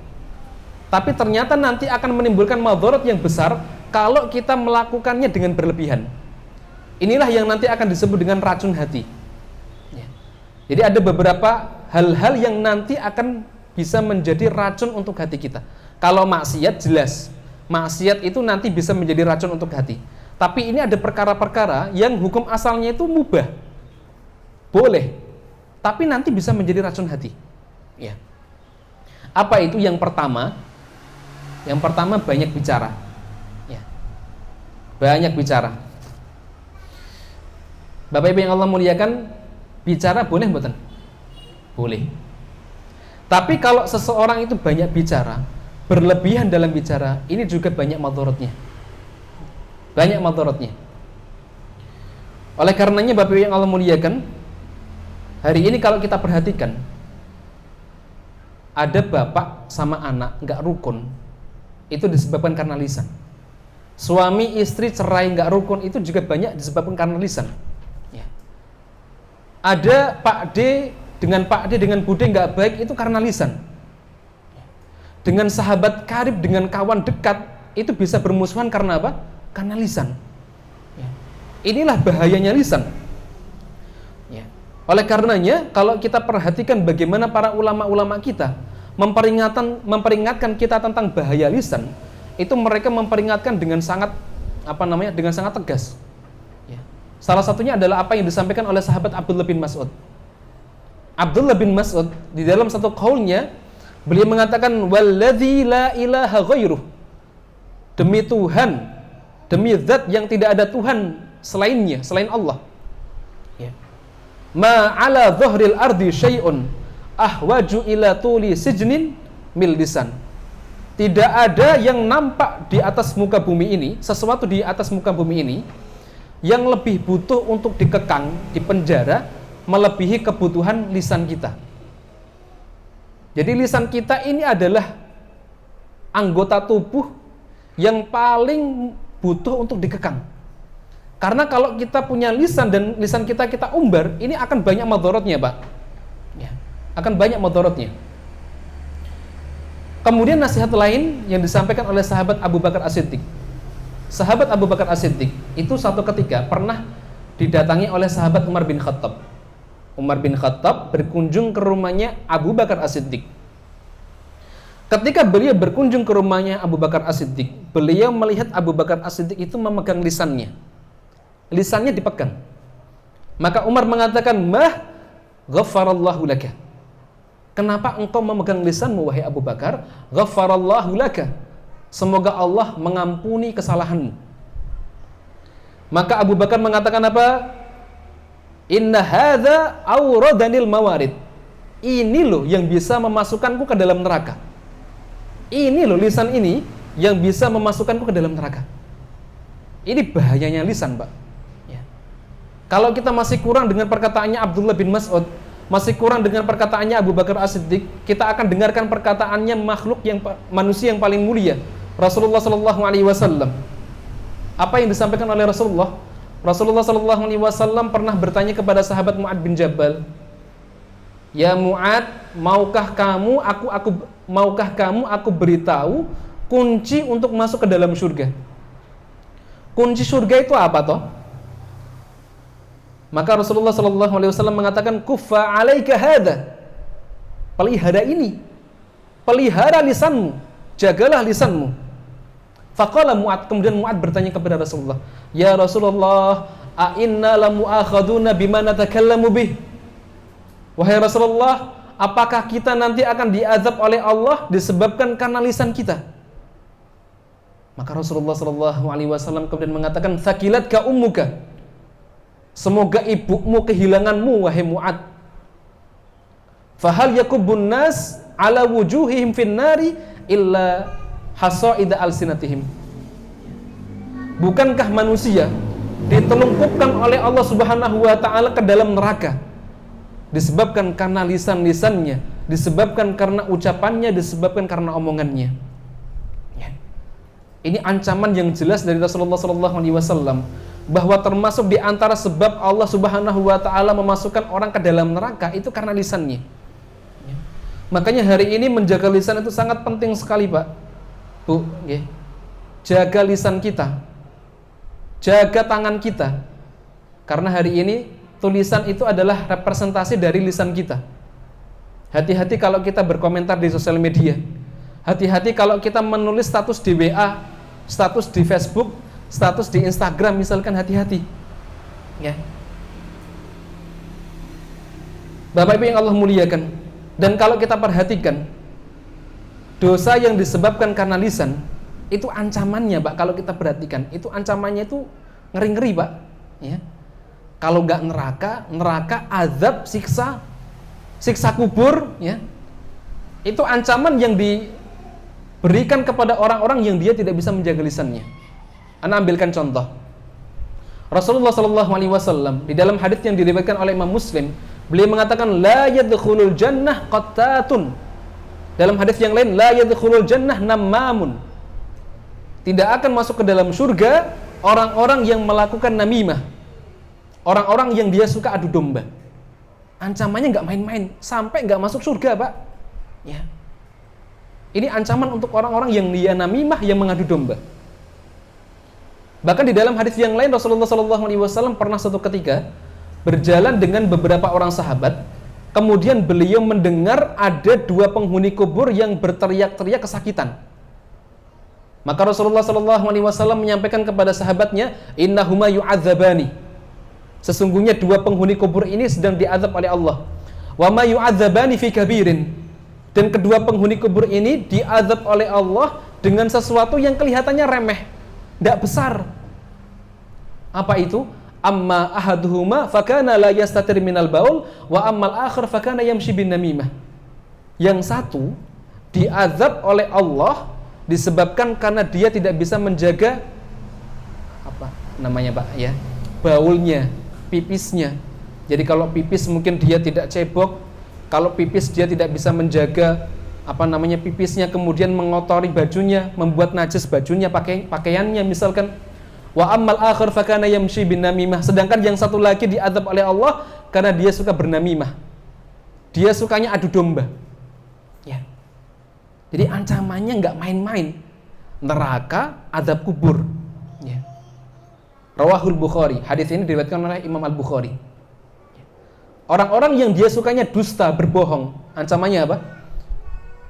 Tapi ternyata nanti akan menimbulkan madharat yang besar kalau kita melakukannya dengan berlebihan. Inilah yang nanti akan disebut dengan racun hati. Ya. Jadi ada beberapa hal-hal yang nanti akan bisa menjadi racun untuk hati kita. Kalau maksiat jelas, maksiat itu nanti bisa menjadi racun untuk hati. Tapi ini ada perkara-perkara yang hukum asalnya itu mubah, boleh, tapi nanti bisa menjadi racun hati. Ya. Apa itu? Yang pertama banyak bicara. Ya. Banyak bicara. Bapak Ibu yang Allah muliakan, bicara boleh mboten? Boleh. Tapi kalau seseorang itu banyak bicara, berlebihan dalam bicara, ini juga banyak madharatnya. Banyak madharatnya. Oleh karenanya Bapak Ibu yang Allah muliakan, hari ini kalau kita perhatikan, ada bapak sama anak nggak rukun, itu disebabkan karena lisan. Suami istri cerai nggak rukun, itu juga banyak disebabkan karena lisan. Ya. Ada Pak D dengan Bude nggak baik, itu karena lisan. Dengan sahabat karib, dengan kawan dekat, itu bisa bermusuhan karena apa? Karena lisan. Ya. Inilah bahayanya lisan. Ya. Oleh karenanya, kalau kita perhatikan bagaimana para ulama-ulama kita memperingatkan kita tentang bahaya lisan, itu mereka memperingatkan dengan sangat dengan sangat tegas. Ya. Salah satunya adalah apa yang disampaikan oleh sahabat Abdullah bin Mas'ud. Abdullah bin Mas'ud di dalam satu qaulnya, beliau mengatakan, walladzi la ilaha ghairuh, demi Tuhan, demi zat yang tidak ada Tuhan selainnya, selain Allah. Ya. Ma ala dhahril ardi syai'un ahwaju ila tuli sijnin mil lisan. Tidak ada yang nampak di atas muka bumi ini, sesuatu di atas muka bumi ini yang lebih butuh untuk dikekang, dipenjara, melebihi kebutuhan lisan kita. Jadi lisan kita ini adalah anggota tubuh yang paling butuh untuk dikekang. Karena kalau kita punya lisan dan lisan kita umbar, ini akan banyak madharatnya, Pak. Ya, akan banyak madharatnya. Kemudian nasihat lain yang disampaikan oleh sahabat Abu Bakar As-Siddiq. Sahabat Abu Bakar As-Siddiq itu suatu ketika pernah didatangi oleh sahabat Umar bin Khattab. Umar bin Khattab berkunjung ke rumahnya Abu Bakar As-Siddiq. Ketika beliau berkunjung ke rumahnya Abu Bakar As-Siddiq, beliau melihat Abu Bakar As-Siddiq itu memegang lisannya. Lisannya dipegang. Maka Umar mengatakan, "Mah ghafarallahu laka." Kenapa engkau memegang lisanmu wahai Abu Bakar? Ghafarallahu laka. Semoga Allah mengampuni kesalahanmu. Maka Abu Bakar mengatakan apa? Inna hadza awradanil mawarid. Ini loh yang bisa memasukkanku ke dalam neraka. Ini loh lisan ini yang bisa memasukkanku ke dalam neraka. Ini bahayanya lisan, Pak. Ya. Kalau kita masih kurang dengan perkataannya Abdullah bin Mas'ud, masih kurang dengan perkataannya Abu Bakar As-Siddiq, kita akan dengarkan perkataannya manusia yang paling mulia, Rasulullah Shallallahu Alaihi Wasallam. Apa yang disampaikan oleh Rasulullah? Rasulullah Shallallahu Alaihi Wasallam pernah bertanya kepada sahabat Mu'ad bin Jabal, "Ya Mu'ad, maukah kamu aku beritahu kunci untuk masuk ke dalam surga?" Kunci surga itu apa toh? Maka Rasulullah Shallallahu Alaihi Wasallam mengatakan, "Kuffa alaika hadza." Pelihara ini, pelihara lisanmu, jagalah lisanmu. Faqala Mu'ad, kemudian Mu'ad bertanya kepada Rasulullah, "Ya Rasulullah, a inna lamu'akhaduna bima natakallamu bih?" Wahai Rasulullah, apakah kita nanti akan diazab oleh Allah disebabkan karena lisan kita? Maka Rasulullah Shallallahu Alaihi Wasallam kemudian mengatakan, "Thaqilatka ummuka." Semoga ibumu kehilanganmu wahai Mu'ad. Fahal yakubun nas ala wujuhihim finnari illa hasaida alsinatihim. Bukankah manusia ditelungkupkan oleh Allah Subhanahu wa taala ke dalam neraka disebabkan karena lisan-lisannya, disebabkan karena ucapannya, disebabkan karena omongannya. Ya. Ini ancaman yang jelas dari Rasulullah sallallahu alaihi wasallam bahwa termasuk di antara sebab Allah Subhanahu wa taala memasukkan orang ke dalam neraka itu karena lisannya. Ya. Makanya hari ini menjaga lisan itu sangat penting sekali, Pak. Bu, ya. Jaga lisan kita, jaga tangan kita, karena hari ini tulisan itu adalah representasi dari lisan kita. Hati-hati kalau kita berkomentar di sosial media, hati-hati kalau kita menulis status di WA, status di Facebook, status di Instagram misalkan, hati-hati. Ya. Bapak Ibu yang Allah muliakan, dan kalau kita perhatikan dosa yang disebabkan karena lisan itu ancamannya, Pak, kalau kita perhatikan itu ancamannya itu ngeri-ngeri, Pak. Ya. Kalau nggak neraka, azab, siksa kubur, ya. Itu ancaman yang diberikan kepada orang-orang yang dia tidak bisa menjaga lisannya. Anda ambilkan contoh. Rasulullah Shallallahu Alaihi Wasallam di dalam hadits yang diriwayatkan oleh Imam Muslim, beliau mengatakan, la yadkhulul jannah qattatun. Dalam hadis yang lain, la yadkhulul jannah namamun. Tidak akan masuk ke dalam surga orang-orang yang melakukan namimah, orang-orang yang dia suka adu domba. Ancamannya nggak main-main, sampai nggak masuk surga, Pak. Ya. Ini ancaman untuk orang-orang yang dia namimah, yang mengadu domba. Bahkan di dalam hadis yang lain, Rasulullah SAW pernah suatu ketika berjalan dengan beberapa orang sahabat. Kemudian beliau mendengar ada dua penghuni kubur yang berteriak-teriak kesakitan. Maka Rasulullah SAW menyampaikan kepada sahabatnya, innahuma yu'adzabani. Sesungguhnya dua penghuni kubur ini sedang diazab oleh Allah. Wa ma yu'adzabani fi kabirin. Dan kedua penghuni kubur ini diazab oleh Allah dengan sesuatu yang kelihatannya remeh, tidak besar. Apa itu? Amma ahaduhuma fakana la yastatir minal baul wa ammal akhir fakana yamshi bin namimah. Yang satu diazab oleh Allah disebabkan karena dia tidak bisa menjaga apa namanya, Pak, ya, baulnya, pipisnya. Jadi kalau pipis mungkin dia tidak cebok, kalau pipis dia tidak bisa menjaga apa namanya pipisnya, kemudian mengotori bajunya, membuat najis bajunya, pakaiannya misalkan. Wa ammal akhir fakana yamshi bin namimah. Sedangkan yang satu lagi diazab oleh Allah karena dia suka bernamimah. Dia sukanya adu domba. Ya. Jadi ancamannya nggak main-main. Neraka, azab kubur. Ya. Rawahul Bukhari. Hadis ini diriwayatkan oleh Imam Al-Bukhari. Orang-orang yang dia sukanya dusta, berbohong, ancamannya apa?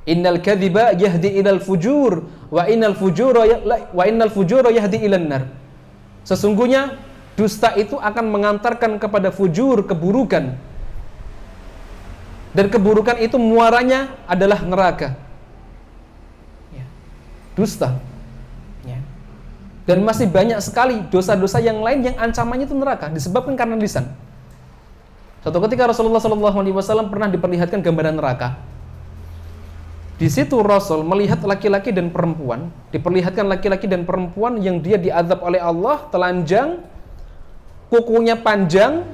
Innal kadhiba yahdi ilal fujur wa innal fujura yahdi ilan nar. Sesungguhnya dusta itu akan mengantarkan kepada fujur, keburukan. Dan keburukan itu muaranya adalah neraka. Ya. Dusta. Ya. Dan masih banyak sekali dosa-dosa yang lain yang ancamannya itu neraka disebabkan karena lisan. Suatu ketika Rasulullah SAW pernah diperlihatkan gambaran neraka. Di situ Rasul melihat laki-laki dan perempuan, diperlihatkan laki-laki dan perempuan yang dia diazab oleh Allah, telanjang, kukunya panjang,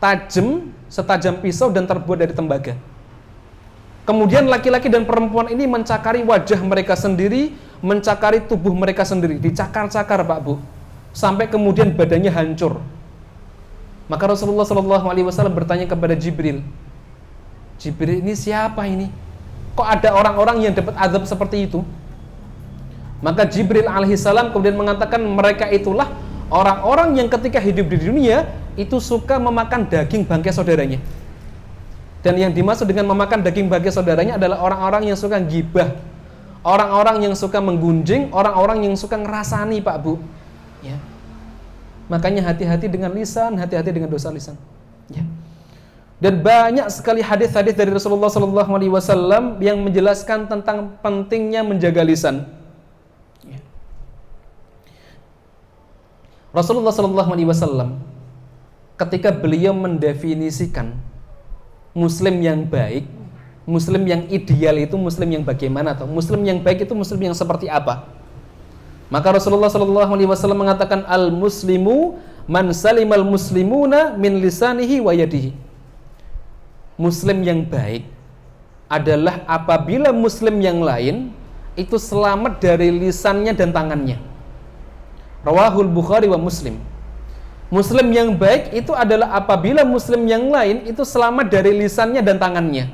tajam, setajam pisau dan terbuat dari tembaga. Kemudian laki-laki dan perempuan ini mencakari wajah mereka sendiri, mencakari tubuh mereka sendiri, dicakar-cakar Pak Bu, sampai kemudian badannya hancur. Maka Rasulullah SAW bertanya kepada Jibril, Jibril, ini siapa ini? Kok ada orang-orang yang dapat azab seperti itu? Maka Jibril alaihissalam kemudian mengatakan mereka itulah orang-orang yang ketika hidup di dunia itu suka memakan daging bangkai saudaranya. Dan yang dimaksud dengan memakan daging bangkai saudaranya adalah orang-orang yang suka gibah, orang-orang yang suka menggunjing, orang-orang yang suka ngerasani Pak Bu. Ya. Makanya hati-hati dengan lisan, hati-hati dengan dosa lisan. Ya. Dan banyak sekali hadis-hadis dari Rasulullah SAW yang menjelaskan tentang pentingnya menjaga lisan. Ya. Rasulullah SAW ketika beliau mendefinisikan Muslim yang baik, Muslim yang ideal itu Muslim yang bagaimana, atau Muslim yang baik itu Muslim yang seperti apa? Maka Rasulullah SAW mengatakan al-muslimu man salimal muslimuna min lisanihi wa yadihi. Muslim yang baik adalah apabila Muslim yang lain itu selamat dari lisannya dan tangannya. Rawahul Bukhari wa Muslim. Muslim yang baik itu adalah apabila Muslim yang lain itu selamat dari lisannya dan tangannya.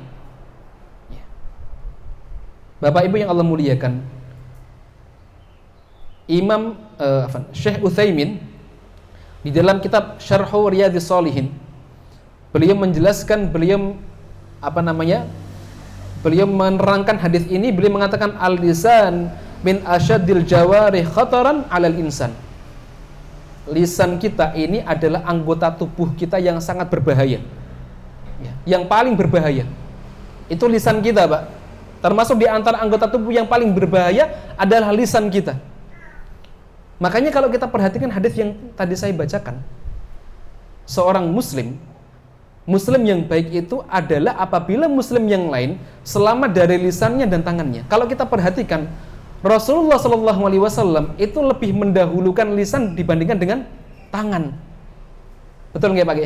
Bapak Ibu yang Allah muliakan, Imam Syekh Utsaimin di dalam kitab Syarhu Riyadhis Shalihin beliau menjelaskan, beliau menerangkan hadis ini, beliau mengatakan al-lisan min asyaddil jawarih khataran 'alal insan. Lisan kita ini adalah anggota tubuh kita yang sangat berbahaya. Ya, yang paling berbahaya. Itu lisan kita, Pak. Termasuk di antara anggota tubuh yang paling berbahaya adalah lisan kita. Makanya kalau kita perhatikan hadis yang tadi saya bacakan, seorang Muslim yang baik itu adalah apabila Muslim yang lain selamat dari lisannya dan tangannya. Kalau kita perhatikan, Rasulullah SAW itu lebih mendahulukan lisan dibandingkan dengan tangan. Betul nggak Pak?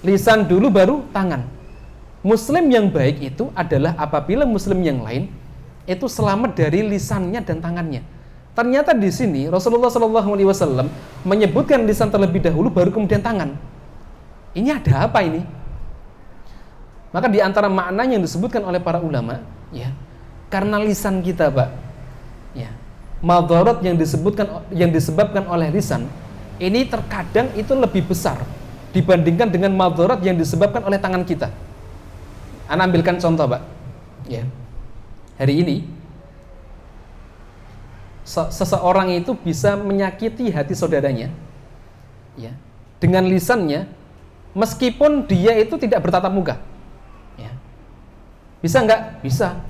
Lisan dulu baru tangan. Muslim yang baik itu adalah apabila Muslim yang lain itu selamat dari lisannya dan tangannya. Ternyata di sini Rasulullah SAW menyebutkan lisan terlebih dahulu, baru kemudian tangan. Ini ada apa ini? Maka di antara maknanya yang disebutkan oleh para ulama, ya, karena lisan kita, Pak, ya, madarat yang disebabkan oleh lisan ini terkadang itu lebih besar dibandingkan dengan madarat yang disebabkan oleh tangan kita. Ana ambilkan contoh, Pak. Ya. Hari ini seseorang itu bisa menyakiti hati saudaranya, ya, dengan lisannya, meskipun dia itu tidak bertatap muka. Ya. Bisa nggak? Bisa.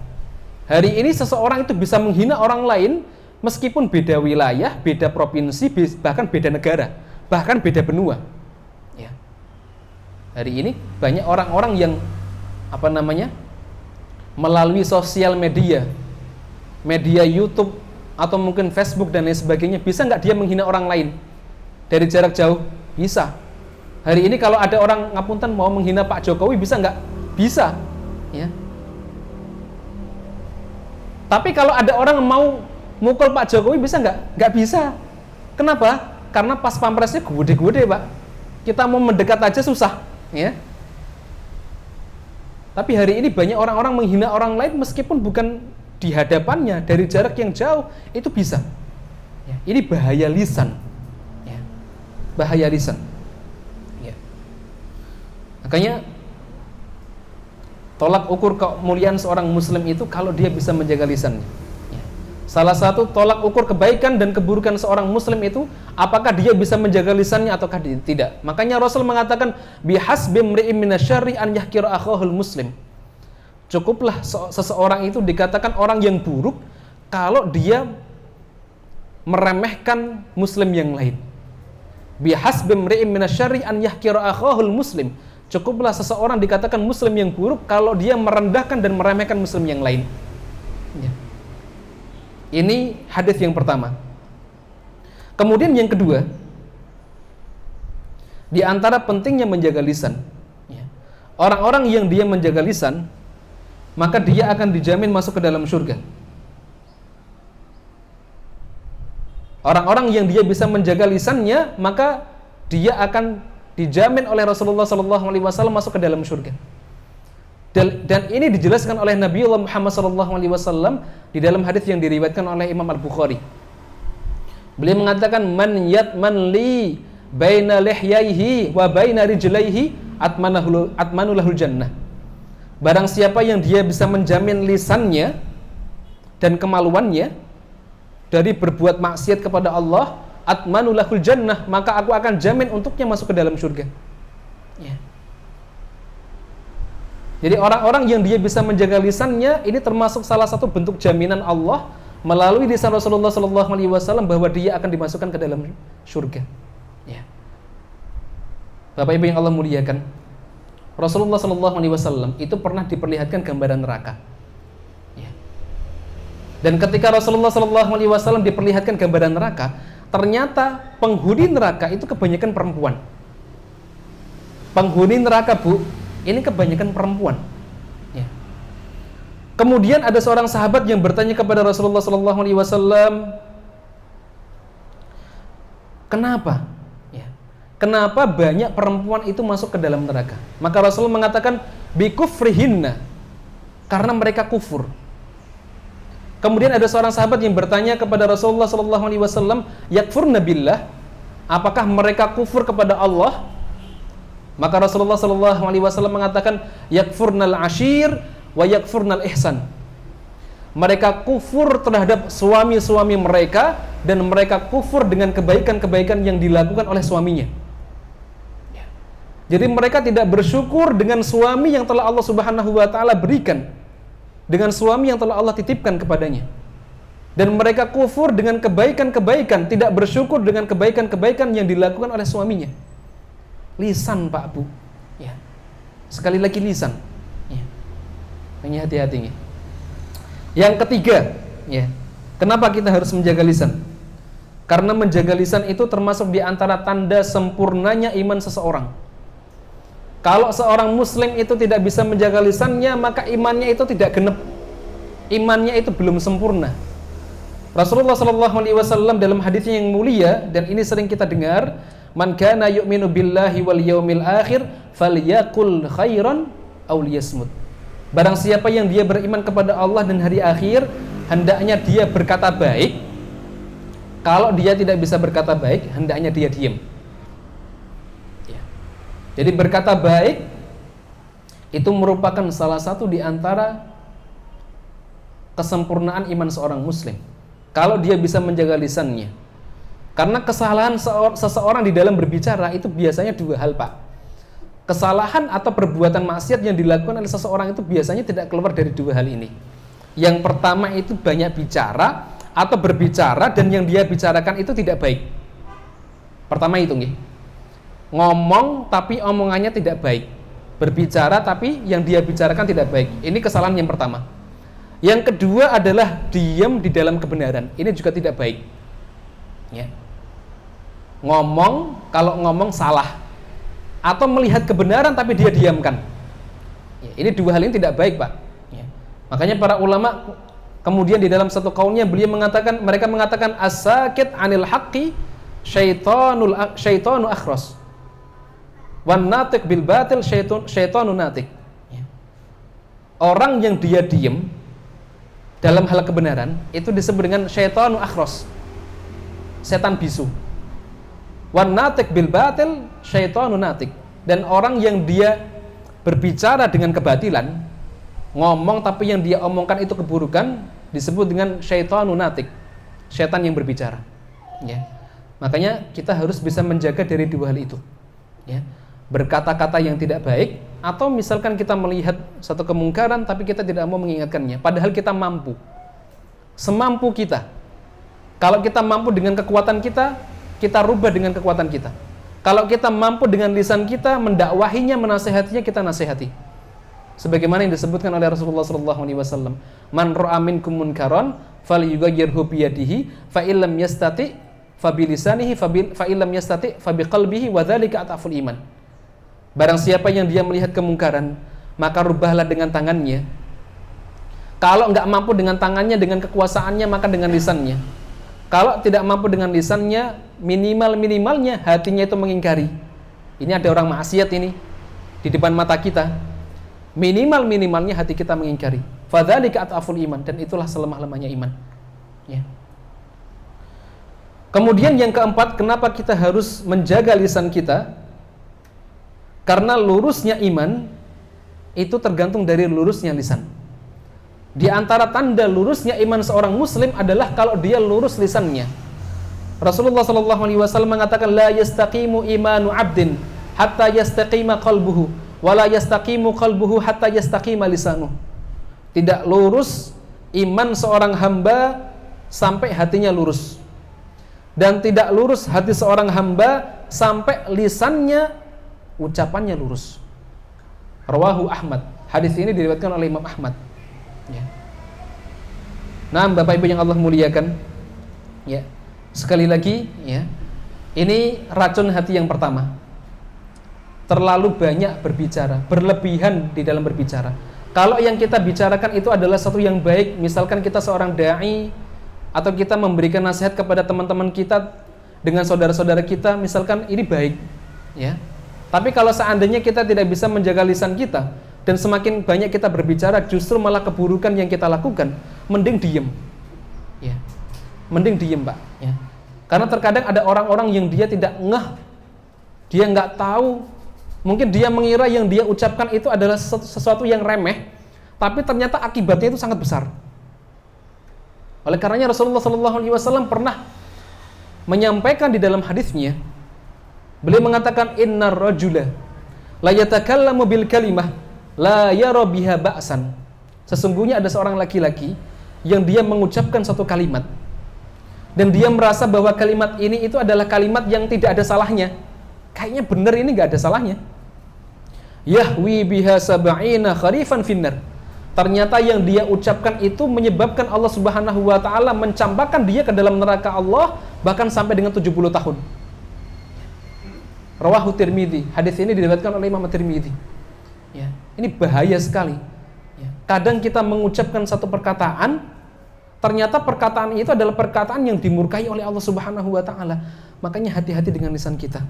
Hari ini seseorang itu bisa menghina orang lain meskipun beda wilayah, beda provinsi, bahkan beda negara, bahkan beda benua. Ya. Hari ini banyak orang-orang yang melalui sosial media, media YouTube atau mungkin Facebook dan lain sebagainya, bisa nggak dia menghina orang lain dari jarak jauh? Bisa. Hari ini kalau ada orang ngapunten mau menghina Pak Jokowi, bisa nggak? Bisa. Ya. Tapi kalau ada orang mau mukul Pak Jokowi, bisa nggak? Nggak bisa. Kenapa? Karena pas pampresnya gede-gede, Pak. Kita mau mendekat aja susah. Ya. Tapi hari ini banyak orang-orang menghina orang lain meskipun bukan di hadapannya, dari jarak yang jauh, itu bisa. Ya. Ini bahaya lisan. Ya. Bahaya lisan. Ya. Makanya tolak ukur kemuliaan seorang muslim itu kalau dia bisa menjaga lisannya. Ya. Salah satu tolak ukur kebaikan dan keburukan seorang muslim itu apakah dia bisa menjaga lisannya ataukah tidak. Makanya Rasul mengatakan bihasbi imri'in minasyarri an yahkira akhahul muslim. Cukuplah seseorang itu dikatakan orang yang buruk kalau dia meremehkan muslim yang lain. Bihasbi imri'in minasyarri an yahkira akhahul muslim. Cukuplah seseorang dikatakan muslim yang buruk kalau dia merendahkan dan meremehkan muslim yang lain. Ya. Ini hadis yang pertama. Kemudian yang kedua, di antara pentingnya menjaga lisan, ya, orang-orang yang dia menjaga lisan, maka dia akan dijamin masuk ke dalam surga. Orang-orang yang dia bisa menjaga lisannya, maka dia akan dijamin oleh Rasulullah SAW masuk ke dalam surga. Dan ini dijelaskan oleh Nabiullah Muhammad SAW di dalam hadis yang diriwayatkan oleh Imam Al-Bukhari. Beliau mengatakan, man yatman li baina lihyaihi wa baina rijlaihi atmanu lahul jannah. Barang siapa yang dia bisa menjamin lisannya dan kemaluannya dari berbuat maksiat kepada Allah, atmanu lahul jannah, maka aku akan jamin untuknya masuk ke dalam surga. Ya. Jadi orang-orang yang dia bisa menjaga lisannya, ini termasuk salah satu bentuk jaminan Allah melalui lisan Rasulullah SAW bahwa dia akan dimasukkan ke dalam surga. Ya. Bapak Ibu yang Allah muliakan, Rasulullah SAW itu pernah diperlihatkan gambaran neraka. Ya. Dan ketika Rasulullah SAW diperlihatkan gambaran neraka, ternyata penghuni neraka itu kebanyakan perempuan. Penghuni neraka, Bu, ini kebanyakan perempuan. Ya. Kemudian ada seorang sahabat yang bertanya kepada Rasulullah SAW, kenapa? Ya. Kenapa banyak perempuan itu masuk ke dalam neraka? Maka Rasulullah mengatakan, bikufrihinna, karena mereka kufur. Kemudian ada seorang sahabat yang bertanya kepada Rasulullah SAW, yakfurna billah, apakah mereka kufur kepada Allah? Maka Rasulullah SAW mengatakan, yakfurnal ashir wa yakfurnal ihsan. Mereka kufur terhadap suami-suami mereka dan mereka kufur dengan kebaikan-kebaikan yang dilakukan oleh suaminya. Jadi mereka tidak bersyukur dengan suami yang telah Allah Subhanahu wa taala berikan, dengan suami yang telah Allah titipkan kepadanya. Dan mereka kufur dengan kebaikan-kebaikan, tidak bersyukur dengan kebaikan-kebaikan yang dilakukan oleh suaminya. Lisan, Pak, Bu. Ya. Sekali lagi lisan. Ya. Hanya hati-hati. Yang ketiga, ya. Kenapa kita harus menjaga lisan? Karena menjaga lisan itu termasuk di antara tanda sempurnanya iman seseorang. Kalau seorang muslim itu tidak bisa menjaga lisannya, maka imannya itu tidak genep. Imannya itu belum sempurna. Rasulullah SAW dalam hadisnya yang mulia, dan ini sering kita dengar, man kana yu'minu billahi wal yaumil akhir falyakul khairan aw liyasmut. Barang siapa yang dia beriman kepada Allah dan hari akhir, hendaknya dia berkata baik. Kalau dia tidak bisa berkata baik, hendaknya dia diam. Jadi berkata baik itu merupakan salah satu di antara kesempurnaan iman seorang muslim. Kalau dia bisa menjaga lisannya. Karena kesalahan seseorang di dalam berbicara itu biasanya dua hal, Pak. Kesalahan atau perbuatan maksiat yang dilakukan oleh seseorang itu biasanya tidak keluar dari dua hal ini. Yang pertama itu banyak bicara atau berbicara dan yang dia bicarakan itu tidak baik. Pertama itu nih. Ngomong tapi omongannya tidak baik, berbicara tapi yang dia bicarakan tidak baik. Ini kesalahan yang pertama. Yang kedua adalah diam di dalam kebenaran. Ini juga tidak baik. Ya. Ngomong, kalau ngomong salah atau melihat kebenaran tapi dia diamkan. Ya, ini dua hal ini tidak baik, Pak. Ya. Makanya para ulama kemudian di dalam satu kaulnya mereka mengatakan as-sakit anil haqqi syaitanu akhras. Wan natik bil batil syaitanu natik. Orang yang dia diam dalam hal kebenaran itu disebut dengan syaitanu akhras, setan bisu. Wan natik bil batil syaitanu natik. Dan orang yang dia berbicara dengan kebatilan ngomong tapi yang dia omongkan itu keburukan, disebut dengan syaitanun natik, syaitan yang berbicara. Ya. Makanya kita harus bisa menjaga dari dua hal itu. Ya. Berkata-kata yang tidak baik, atau misalkan kita melihat satu kemungkaran tapi kita tidak mau mengingatkannya, padahal kita mampu, semampu kita. Kalau kita mampu dengan kekuatan kita, kita rubah dengan kekuatan kita. Kalau kita mampu dengan lisan kita, mendakwahinya, menasihatinya, kita nasihati. Sebagaimana yang disebutkan oleh Rasulullah SAW, man ra'a minkum munkaran falyughayyirhu biyadihi fa illam yastati fa bilisanihi fa illam yastati fa biqalbihi wa dzalika ataful iman. Barang siapa yang dia melihat kemungkaran, maka rubahlah dengan tangannya. Kalau enggak mampu dengan tangannya, dengan kekuasaannya, maka dengan lisannya. Kalau tidak mampu dengan lisannya, minimalnya hatinya itu mengingkari. Ini ada orang maksiat ini di depan mata kita. Minimalnya hati kita mengingkari. Fadzalika ataful iman, dan itulah selemah-lemahnya iman. Ya. Kemudian yang keempat, kenapa kita harus menjaga lisan kita? Karena lurusnya iman itu tergantung dari lurusnya lisan. Di antara tanda lurusnya iman seorang muslim adalah kalau dia lurus lisannya. Rasulullah SAW mengatakan, la yastaqimu imanu abdin hatta yastaqima qalbuhu, wala yastaqimu qalbuhu hatta yastaqima lisanuh. Tidak lurus iman seorang hamba sampai hatinya lurus, dan tidak lurus hati seorang hamba sampai lisannya, ucapannya lurus. Rawahu Ahmad. Hadis ini diriwayatkan oleh Imam Ahmad. Ya. Nah, Bapak Ibu yang Allah muliakan, ya, sekali lagi, ya, ini racun hati yang pertama. Terlalu banyak berbicara, berlebihan di dalam berbicara. Kalau yang kita bicarakan itu adalah sesuatu yang baik, misalkan kita seorang dai, atau kita memberikan nasihat kepada teman-teman kita dengan saudara-saudara kita, misalkan ini baik, ya. Tapi kalau seandainya kita tidak bisa menjaga lisan kita, dan semakin banyak kita berbicara, justru malah keburukan yang kita lakukan, mending diem, ya. Mending diem, Pak, ya. Karena terkadang ada orang-orang yang dia tidak ngeh, dia nggak tahu. Mungkin dia mengira yang dia ucapkan itu adalah sesuatu yang remeh, tapi ternyata akibatnya itu sangat besar. Oleh karenanya Rasulullah SAW pernah menyampaikan di dalam hadisnya, beliau mengatakan, innar rajula la yatakallamu bil kalimah la yara biha ba'san. Sesungguhnya ada seorang laki-laki yang dia mengucapkan satu kalimat, dan dia merasa bahwa kalimat ini itu adalah kalimat yang tidak ada salahnya. Kayaknya benar, ini nggak ada salahnya. Yahwi biha sab'ina kharifan finnar. Ternyata yang dia ucapkan itu menyebabkan Allah Subhanahu wa taala mencampakkan dia ke dalam neraka Allah bahkan sampai dengan 70 tahun. Rawahu Tirmidzi. Hadis ini diriwayatkan oleh Imam Tirmidzi. Ya, ini bahaya sekali. Ya. Kadang kita mengucapkan satu perkataan, ternyata perkataan itu adalah perkataan yang dimurkai oleh Allah Subhanahu wa taala. Makanya hati-hati dengan lisan kita.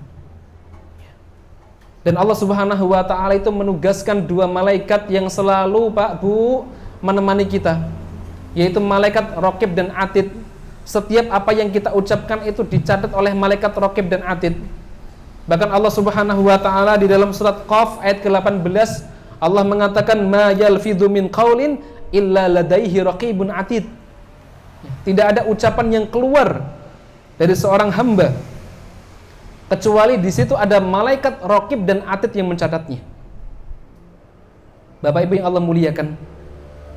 Dan Allah Subhanahu wa taala itu menugaskan dua malaikat yang selalu, Pak, Bu, menemani kita, yaitu malaikat Raqib dan Atid. Setiap apa yang kita ucapkan itu dicatat oleh malaikat Raqib dan Atid. Bahkan Allah Subhanahu wa taala di dalam surat Qaf ayat ke-18, Allah mengatakan, ma yalfidhu min qaulin illa ladaihi raqibun atid. Tidak ada ucapan yang keluar dari seorang hamba kecuali di situ ada malaikat Raqib dan Atid yang mencatatnya. Bapak Ibu yang Allah muliakan,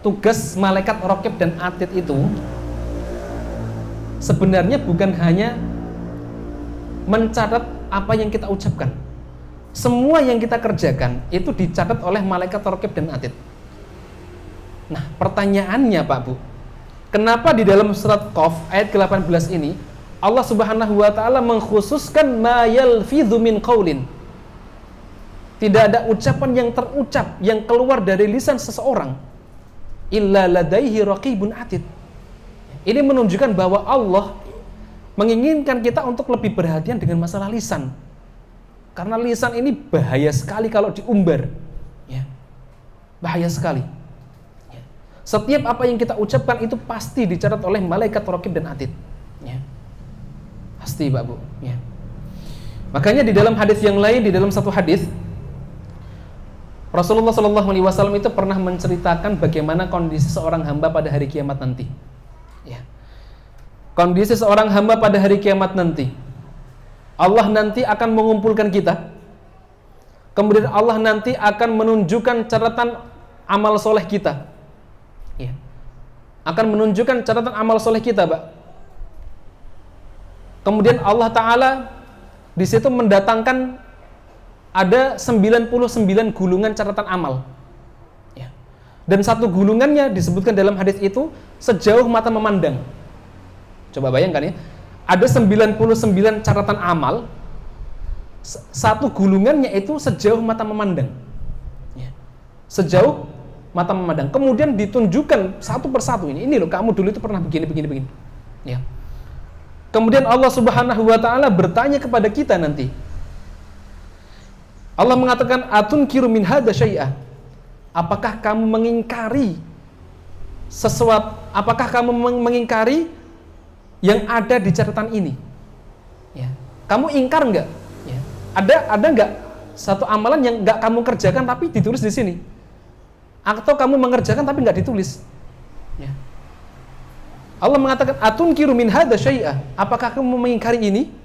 tugas malaikat Raqib dan Atid itu sebenarnya bukan hanya mencatat apa yang kita ucapkan. Semua yang kita kerjakan itu dicatat oleh malaikat Raqib dan Atid. Nah, pertanyaannya, Pak, Bu, kenapa di dalam surat Qaf ayat ke-18 ini Allah Subhanahu wa taala mengkhususkan ma yalfidhu min qaulin? Tidak ada ucapan yang terucap, yang keluar dari lisan seseorang, illa ladaihi raqibun atid. Ini menunjukkan bahwa Allah menginginkan kita untuk lebih perhatian dengan masalah lisan. Karena lisan ini bahaya sekali kalau diumbar. Ya. Bahaya sekali. Ya. Setiap apa yang kita ucapkan itu pasti dicatat oleh malaikat Raqib dan Atid. Ya. Pasti, Pak, Bu, ya. Makanya di dalam hadis yang lain, di dalam satu hadis Rasulullah SAW itu pernah menceritakan bagaimana kondisi seorang hamba pada hari kiamat nanti. Ya. Kondisi seorang hamba pada hari kiamat nanti. Allah nanti akan mengumpulkan kita. Kemudian Allah nanti akan menunjukkan catatan amal soleh kita. Ya. Akan menunjukkan catatan amal soleh kita, Pak. Kemudian Allah Ta'ala di situ mendatangkan ada 99 gulungan catatan amal. Ya. Dan satu gulungannya disebutkan dalam hadis itu sejauh mata memandang. Coba bayangkan ya. Ada 99 catatan amal, satu gulungannya itu sejauh mata memandang. Ya. Sejauh mata memandang. Kemudian ditunjukkan satu persatu ini loh, kamu dulu itu pernah begini. Ya. Kemudian Allah Subhanahu wa Ta'ala bertanya kepada kita nanti. Allah mengatakan, atunkiru min hadza syai'a. Apakah kamu mengingkari sesuatu? Apakah kamu mengingkari yang ada di catatan ini? Ya. Kamu ingkar enggak? Ya. Ada enggak satu amalan yang enggak kamu kerjakan tapi ditulis di sini? Atau kamu mengerjakan tapi enggak ditulis? Ya. Allah mengatakan, atunkiru min hadza syai'a. Apakah kamu mengingkari ini?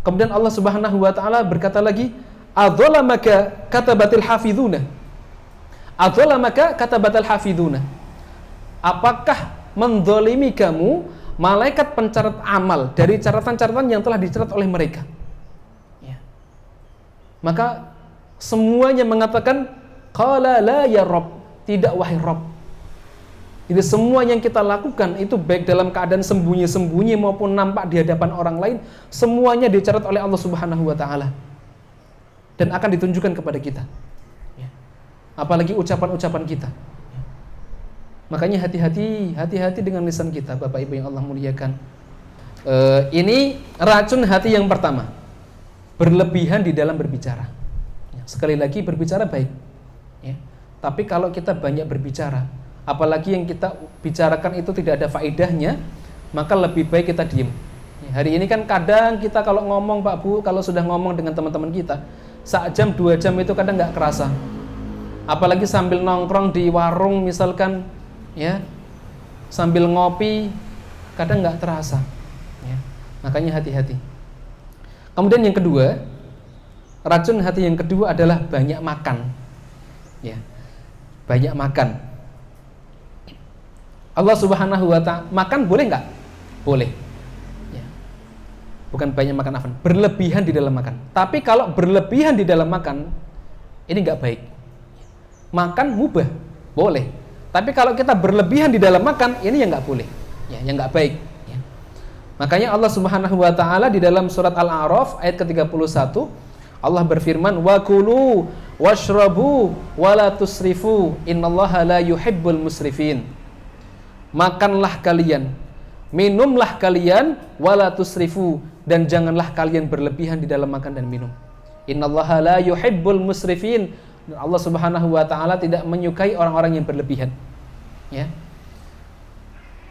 Kemudian Allah Subhanahu wa Ta'ala berkata lagi, adzalamaka katabatil hafizuna. Adzalamaka katabatil hafizuna. Apakah mendolimi kamu malaikat pencatat amal dari catatan-catatan yang telah dicatat oleh mereka? Ya. Maka semuanya mengatakan, qala la ya Rabb, tidak wahai Rabb. Jadi semua yang kita lakukan itu baik dalam keadaan sembunyi-sembunyi maupun nampak di hadapan orang lain, semuanya dicatat oleh Allah Subhanahu wa Ta'ala dan akan ditunjukkan kepada kita. Ya. Apalagi ucapan-ucapan kita. Ya. Makanya hati-hati dengan lisan kita, Bapak Ibu yang Allah muliakan. Ini racun hati yang pertama, berlebihan di dalam berbicara. Ya. Sekali lagi, berbicara baik. Ya. Tapi kalau kita banyak berbicara, apalagi yang kita bicarakan itu tidak ada faedahnya, maka lebih baik kita diem. Hari ini kan kadang kita kalau ngomong, Pak Bu, kalau sudah ngomong dengan teman-teman kita, 1 jam 2 jam itu kadang nggak kerasa. Apalagi sambil nongkrong di warung misalkan, ya, sambil ngopi, kadang nggak terasa. Ya. Makanya hati-hati. Kemudian yang kedua, racun hati yang kedua adalah banyak makan. Ya, banyak makan. Allah Subhanahu wa Ta'ala, makan boleh nggak? Boleh. Ya. Bukan banyak makan, afan, berlebihan di dalam makan. Tapi kalau berlebihan di dalam makan, ini nggak baik. Makan mubah, boleh. Tapi kalau kita berlebihan di dalam makan, ini yang nggak boleh. Ya, yang nggak baik. Ya. Makanya Allah Subhanahu wa Ta'ala di dalam surat Al-A'raf ayat ke-31, Allah berfirman, wa kulu washrabu wa la tusrifu innallaha la yuhibbul musrifin. Makanlah kalian, minumlah kalian, wala tusrifu, dan janganlah kalian berlebihan di dalam makan dan minum. Innallaha la yuhibbul musrifin. Dan Allah Subhanahu wa Ta'ala tidak menyukai orang-orang yang berlebihan. Ya.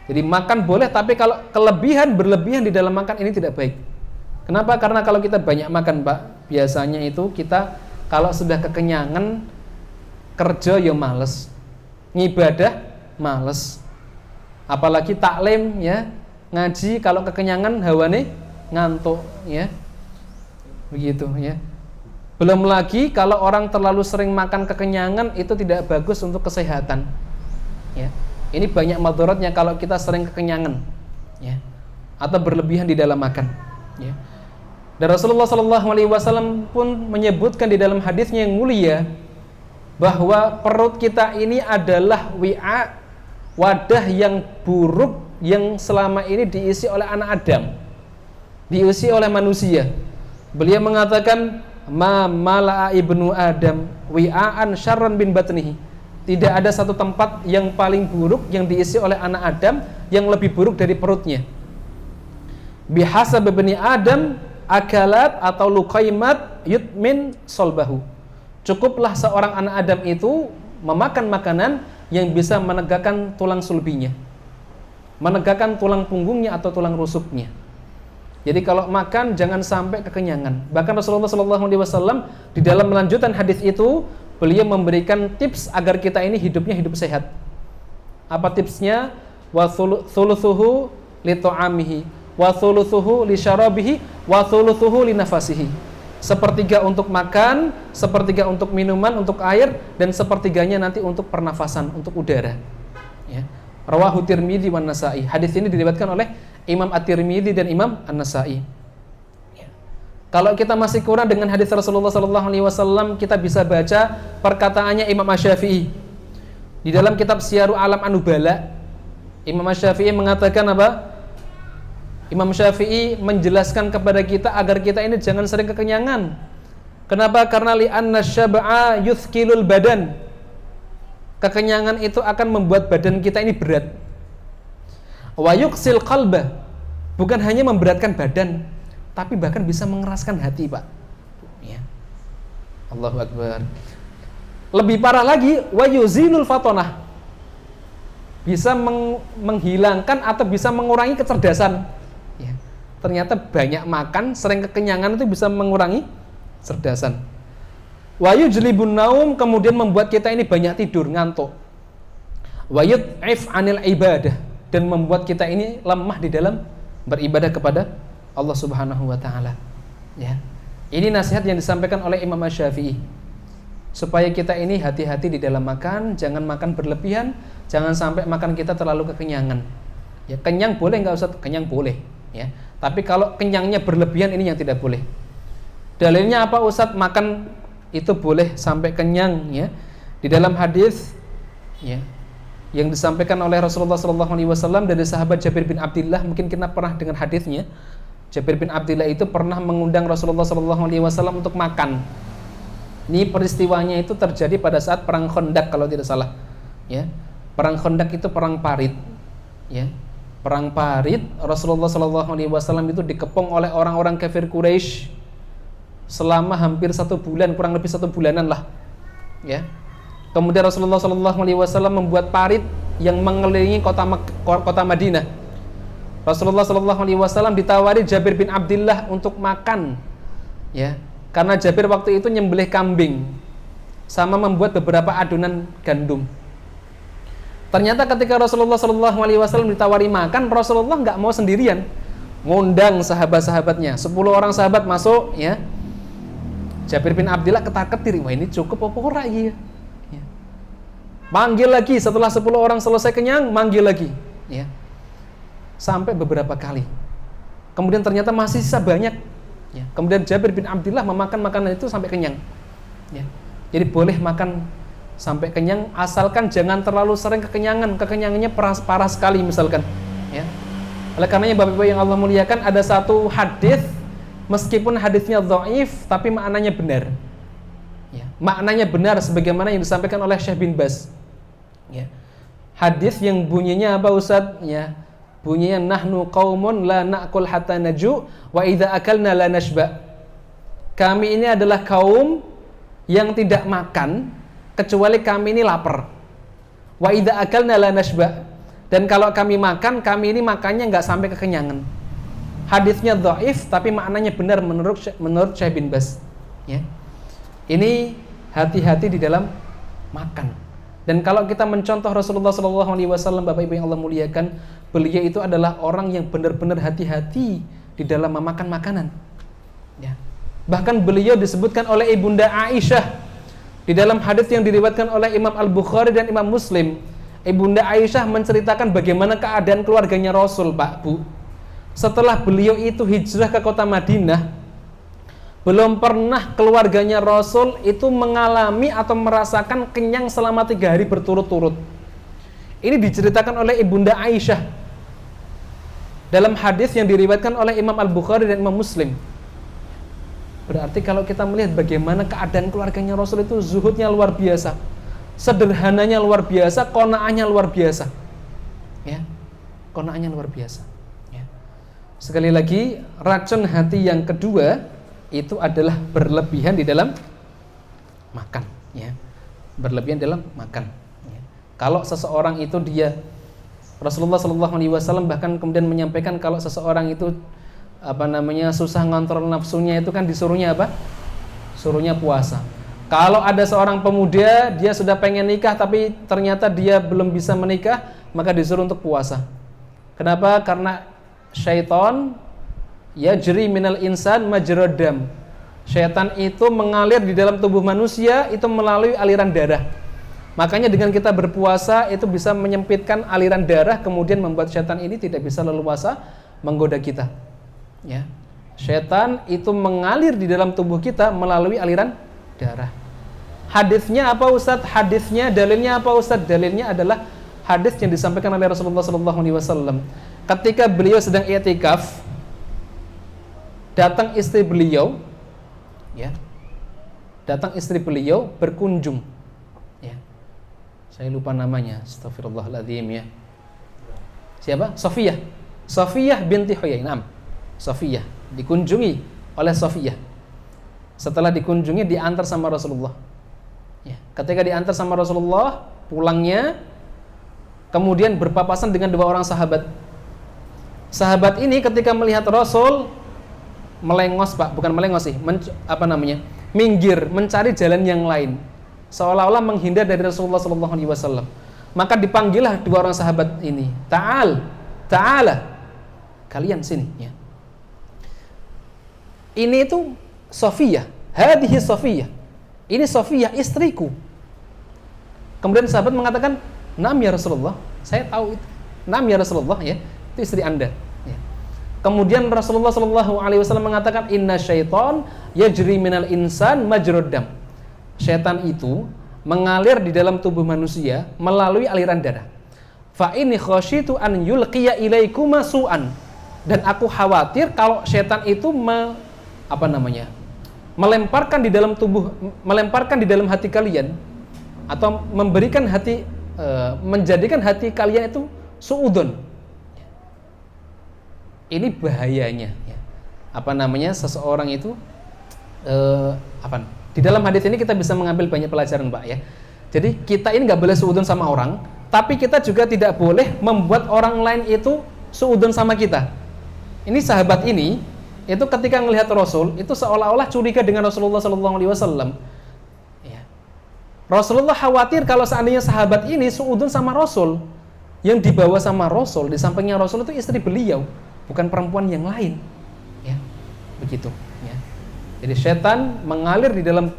Jadi makan boleh, tapi kalau berlebihan di dalam makan ini tidak baik. Kenapa? Karena kalau kita banyak makan, Pak, biasanya itu kita kalau sudah kekenyangan, kerja ya males, ngibadah males. Apalagi taklim, ya, ngaji kalau kekenyangan hawane ngantuk, ya, begitu, ya. Belum lagi kalau orang terlalu sering makan kekenyangan, itu tidak bagus untuk kesehatan, ya. Ini banyak madaratnya kalau kita sering kekenyangan, ya, atau berlebihan di dalam makan, ya. Dan Rasulullah SAW pun menyebutkan di dalam hadisnya yang mulia bahwa perut kita ini adalah wi'a, wadah yang buruk yang selama ini diisi oleh anak Adam, diisi oleh manusia. Beliau mengatakan, ma mala'a ibnu Adam wi'aan syarran bin batnihi. Tidak ada satu tempat yang paling buruk yang diisi oleh anak Adam yang lebih buruk dari perutnya. Bihasab bani Adam akalat atau luqaimat yutmin solbahu. Cukuplah seorang anak Adam itu memakan makanan yang bisa menegakkan tulang sulbinya, menegakkan tulang punggungnya atau tulang rusuknya. Jadi kalau makan jangan sampai kekenyangan. Bahkan Rasulullah SAW di dalam melanjutan hadis itu, beliau memberikan tips agar kita ini hidupnya hidup sehat. Apa tipsnya? Wa thuluthuhu li ta'amihi, wa thuluthuhu li syarabihi, wa thuluthuhu li nafasihi. Sepertiga untuk makan, sepertiga untuk minuman, untuk air, dan sepertiganya nanti untuk pernafasan, untuk udara. Ya. Rawahu Tirmidzi wan Nasa'i. Hadis ini diriwayatkan oleh Imam At-Tirmidzi dan Imam An-Nasa'i. Ya. Kalau kita masih kurang dengan hadis Rasulullah SAW, kita bisa baca perkataannya Imam Asy-Syafi'i. Di dalam kitab Syiarul A'lam An-Nubala, Imam Asy-Syafi'i mengatakan apa? Imam Syafi'i menjelaskan kepada kita agar kita ini jangan sering kekenyangan. Kenapa? Karena li'anna syab'a yuthqilul badan. Kekenyangan itu akan membuat badan kita ini berat. Wa yuqsil qalba, bukan hanya memberatkan badan, tapi bahkan bisa mengeraskan hati, Pak. Ya. Allahu Akbar. Lebih parah lagi, wa yuzinul fatonah, bisa menghilangkan atau bisa mengurangi kecerdasan. Ya. Ternyata banyak makan, sering kekenyangan itu bisa mengurangi kecerdasan. Wa yujlibun naum, kemudian membuat kita ini banyak tidur, ngantuk. Wa yud'if 'anil ibadah, dan membuat kita ini lemah di dalam beribadah kepada Allah Subhanahu wa taala. Ya. Ini nasihat yang disampaikan oleh Imam Asy-Syafi'i. Supaya kita ini hati-hati di dalam makan, jangan makan berlebihan, jangan sampai makan kita terlalu kekenyangan. Ya, kenyang boleh enggak Ustaz? Kenyang boleh, ya. Tapi kalau kenyangnya berlebihan, ini yang tidak boleh. Dalilnya apa Ustaz? Makan itu boleh sampai kenyang, ya. Di dalam hadis, ya, yang disampaikan oleh Rasulullah SAW dari sahabat Jabir bin Abdullah, mungkin kita pernah dengar hadisnya. Jabir bin Abdullah itu pernah mengundang Rasulullah SAW untuk makan. Ini peristiwanya itu terjadi pada saat perang Khandaq kalau tidak salah. Ya, perang Khandaq itu perang parit. Ya, perang parit. Rasulullah SAW itu dikepung oleh orang-orang kafir Quraisy selama hampir 1 bulan, kurang lebih 1 bulanan lah. Ya. Kemudian Rasulullah SAW membuat parit yang mengelilingi kota Madinah. Rasulullah SAW ditawari Jabir bin Abdullah untuk makan, ya, karena Jabir waktu itu nyembelih kambing sama membuat beberapa adonan gandum. Ternyata ketika Rasulullah SAW ditawari makan, Rasulullah nggak mau sendirian, ngundang sahabat-sahabatnya, 10 orang sahabat masuk, ya. Jabir bin Abdullah ketar-ketir, wah ini cukup apa ora ya? Manggil lagi, setelah 10 orang selesai kenyang, manggil lagi, ya. Sampai beberapa kali. Kemudian ternyata masih sisa banyak, ya. Kemudian Jabir bin Abdullah memakan makanan itu sampai kenyang, ya. Jadi boleh makan sampai kenyang, asalkan jangan terlalu sering kekenyangan. Kekenyangannya parah sekali misalkan, ya. Oleh karenanya Bapak-Ibu yang Allah muliakan, ada satu hadis, meskipun hadisnya dhaif, tapi maknanya benar. Ya, maknanya benar sebagaimana yang disampaikan oleh Syekh bin Baz. Ya. Hadis yang bunyinya apa Ustaz? Ya. Bunyinya nahnu qaumun la na'kul hatta naju wa idza akalna la nashba. Kami ini adalah kaum yang tidak makan kecuali kami ini lapar. Wa idza akalna la nashba. Dan kalau kami makan, kami ini makannya enggak sampai kekenyangan. Hadisnya dhaif tapi maknanya benar menurut Syekh bin Baz. Ya. Ini hati-hati di dalam makan. Dan kalau kita mencontoh Rasulullah SAW, Bapak Ibu yang Allah muliakan, beliau itu adalah orang yang benar-benar hati-hati di dalam memakan makanan. Ya. Bahkan beliau disebutkan oleh Ibunda Aisyah di dalam hadis yang diriwayatkan oleh Imam Al-Bukhari dan Imam Muslim. Ibunda Aisyah menceritakan bagaimana keadaan keluarganya Rasul, Pak, Bu. Setelah beliau itu hijrah ke kota Madinah, belum pernah keluarganya Rasul itu mengalami atau merasakan kenyang selama 3 hari berturut-turut. Ini diceritakan oleh Ibunda Aisyah dalam hadis yang diriwayatkan oleh Imam Al-Bukhari dan Imam Muslim. Berarti kalau kita melihat bagaimana keadaan keluarganya Rasul itu zuhudnya luar biasa, sederhananya luar biasa, qanaahnya luar biasa. Ya, qanaahnya luar biasa. Ya. Sekali lagi, racun hati yang kedua itu adalah berlebihan di dalam makan, ya. Berlebihan dalam makan, ya. Kalau seseorang itu dia, Rasulullah SAW bahkan kemudian menyampaikan kalau seseorang itu susah ngontrol nafsunya itu kan disuruhnya apa? Suruhnya puasa. Kalau ada seorang pemuda dia sudah pengen nikah tapi ternyata dia belum bisa menikah, maka disuruh untuk puasa. Kenapa? Karena syaitan yajri minal insan majrad dam. Syaitan itu mengalir di dalam tubuh manusia itu melalui aliran darah. Makanya dengan kita berpuasa itu bisa menyempitkan aliran darah, kemudian membuat syaitan ini tidak bisa leluasa menggoda kita. Ya. Syaitan itu mengalir di dalam tubuh kita melalui aliran darah. Hadisnya apa Ustaz? Hadisnya, dalilnya apa Ustaz? Dalilnya adalah hadis yang disampaikan oleh Rasulullah SAW. Ketika beliau sedang i'tikaf, datang istri beliau, ya, datang istri beliau berkunjung. Ya. Saya lupa namanya, astagfirullahaladzim ya. Siapa? Safiyah. Safiyah binti Huyai. Naam. Safiyah dikunjungi oleh Safiyah. Setelah dikunjungi diantar sama Rasulullah. Ya. Ketika diantar sama Rasulullah, pulangnya kemudian berpapasan dengan dua orang sahabat. Sahabat ini ketika melihat Rasul melengos, Pak, bukan melengos sih, minggir, mencari jalan yang lain, seolah-olah menghindar dari Rasulullah SAW. Maka dipanggillah dua orang sahabat ini, ta'ala, kalian sini. Ya. Ini itu Safiyah, hadhihi Safiyah, ini Safiyah istriku. Kemudian sahabat mengatakan, "Naam ya Rasulullah, saya tahu itu. Naam ya Rasulullah, ya, itu istri Anda." Ya. Kemudian Rasulullah SAW mengatakan, "Inna syaiton yajri minal insan majrad dam." Syaitan itu mengalir di dalam tubuh manusia melalui aliran darah. Fa inni khasyitu an yulqiya ilaikuma su'an. Dan aku khawatir kalau syaitan itu melemparkan di dalam tubuh, melemparkan di dalam hati kalian, atau memberikan hati, menjadikan hati kalian itu suudon. Ini bahayanya. Ya. Seseorang itu di dalam hadis ini kita bisa mengambil banyak pelajaran, Pak, ya. Jadi kita ini nggak boleh suudon sama orang, tapi kita juga tidak boleh membuat orang lain itu suudon sama kita. Ini sahabat ini itu ketika melihat Rasul itu seolah-olah curiga dengan Rasulullah SAW. Ya. Rasulullah khawatir kalau seandainya sahabat ini suudun sama Rasul, yang dibawa sama Rasul, di sampingnya Rasul itu istri beliau, bukan perempuan yang lain. Ya. Begitu. Ya. Jadi setan mengalir di dalam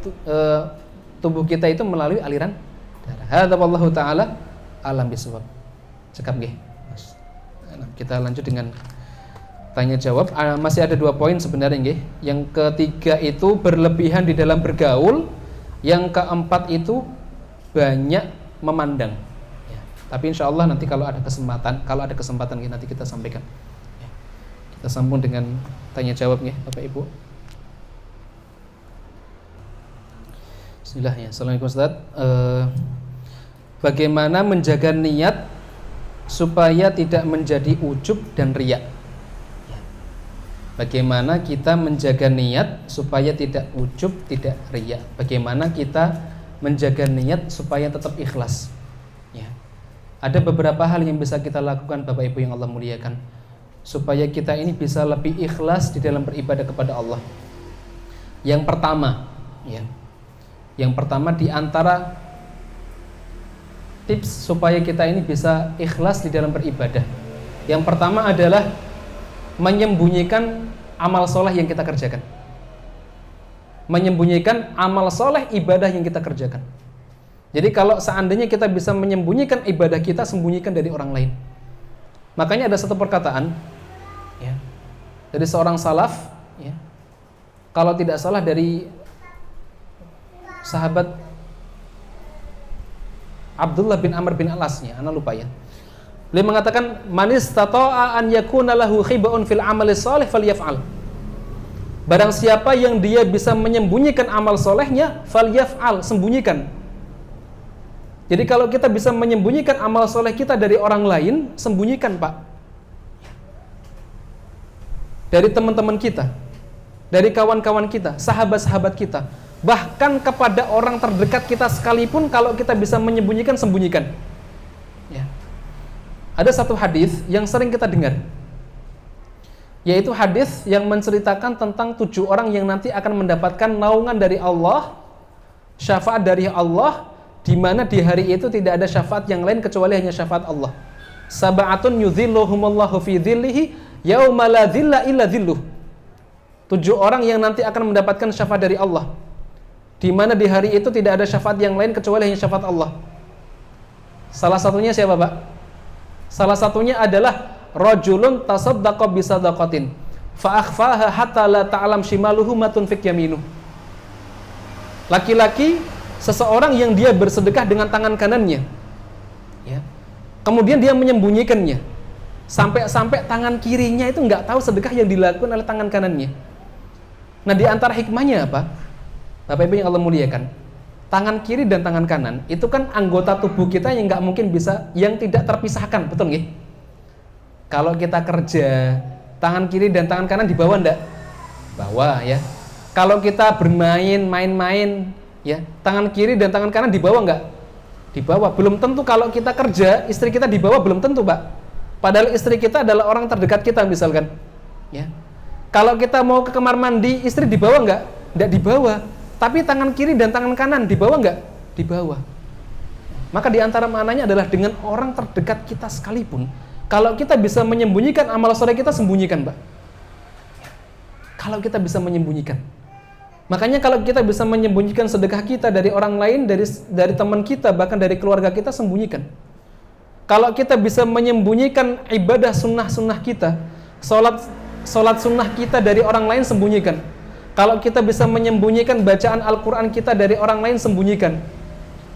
tubuh kita itu melalui aliran darah. Hadza wallahu taala alam bisawab. Cekap nggih. Kita lanjut dengan tanya jawab. Masih ada 2 poin sebenarnya nggih. Yang ketiga itu berlebihan di dalam bergaul. Yang keempat itu banyak memandang. Ya. Tapi insya Allah nanti kalau ada kesempatan nanti kita sampaikan. Ya. Kita sambung dengan tanya jawab nggih, Bapak Ibu. Bismillah ya. Assalamualaikum Ustaz. Bagaimana menjaga niat supaya tidak menjadi ujub dan riya? Bagaimana kita menjaga niat supaya tidak ujub, tidak riya? Bagaimana kita menjaga niat supaya tetap ikhlas? Ya. Ada beberapa hal yang bisa kita lakukan, Bapak Ibu yang Allah muliakan, supaya kita ini bisa lebih ikhlas di dalam beribadah kepada Allah. Yang pertama, ya. Yang pertama di antara tips supaya kita ini bisa ikhlas di dalam beribadah. Yang pertama adalah menyembunyikan amal soleh yang kita kerjakan. Menyembunyikan amal soleh ibadah yang kita kerjakan. Jadi kalau seandainya kita bisa menyembunyikan ibadah kita, sembunyikan dari orang lain. Makanya ada satu perkataan, ya, dari seorang salaf, ya, kalau tidak salah dari sahabat Abdullah bin Amr bin Al-As, ya, ana lupa ya. Beliau mengatakan, "Man istata'a an yakuna lahu khiba'un fil amali shalih falyaf'al." Barang siapa yang dia bisa menyembunyikan amal solehnya, falyaf'al, sembunyikan. Jadi kalau kita bisa menyembunyikan amal soleh kita dari orang lain, sembunyikan, Pak. Dari teman-teman kita, dari kawan-kawan kita, sahabat-sahabat kita, bahkan kepada orang terdekat kita sekalipun, kalau kita bisa menyembunyikan, sembunyikan. Ya. Ada satu hadis yang sering kita dengar. yaitu hadis yang menceritakan tentang 7 orang yang nanti akan mendapatkan naungan dari Allah, syafaat dari Allah, di mana di hari itu tidak ada syafaat yang lain kecuali hanya syafaat Allah. Sab'atun yudhilluhumullahu fi dhillihi yauma la dhilla illa dhilluh. 7 orang yang nanti akan mendapatkan syafaat dari Allah, di mana di hari itu tidak ada syafaat yang lain kecuali hanya syafaat Allah. Salah satunya siapa, Pak? Salah satunya adalah rajulun tasaddaqa bisadaqatin fa akhfaha hatta la ta'lam shimaluhu ma tunfiq yaminuh. Laki-laki, seseorang yang dia bersedekah dengan tangan kanannya, ya. Kemudian dia menyembunyikannya sampai tangan kirinya itu nggak tahu sedekah yang dilakukan oleh tangan kanannya. Nah, di antara hikmahnya apa? Bapak Ibu yang Allah muliakan, tangan kiri dan tangan kanan itu kan anggota tubuh kita yang nggak mungkin bisa, yang tidak terpisahkan, betul nggih? Kalau kita kerja, tangan kiri dan tangan kanan di bawah enggak? Bawah, ya. Kalau kita bermain, main-main, ya, tangan kiri dan tangan kanan di bawah enggak? Di bawah. Belum tentu kalau kita kerja, istri kita di bawah, belum tentu, Pak. Padahal istri kita adalah orang terdekat kita misalkan, ya. Kalau kita mau ke kamar mandi, istri di bawah enggak? Enggak di bawah. Tapi tangan kiri dan tangan kanan di bawah enggak? Di bawah. Maka di antara maknanya adalah dengan orang terdekat kita sekalipun, kalau kita bisa menyembunyikan amal soleh kita, sembunyikan, Pak. Kalau kita bisa menyembunyikan. Makanya kalau kita bisa menyembunyikan sedekah kita dari orang lain, dari teman kita, bahkan dari keluarga kita, sembunyikan. Kalau kita bisa menyembunyikan ibadah sunnah-sunnah kita, sholat sunnah kita dari orang lain, sembunyikan. Kalau kita bisa menyembunyikan bacaan Al-Quran kita dari orang lain, sembunyikan.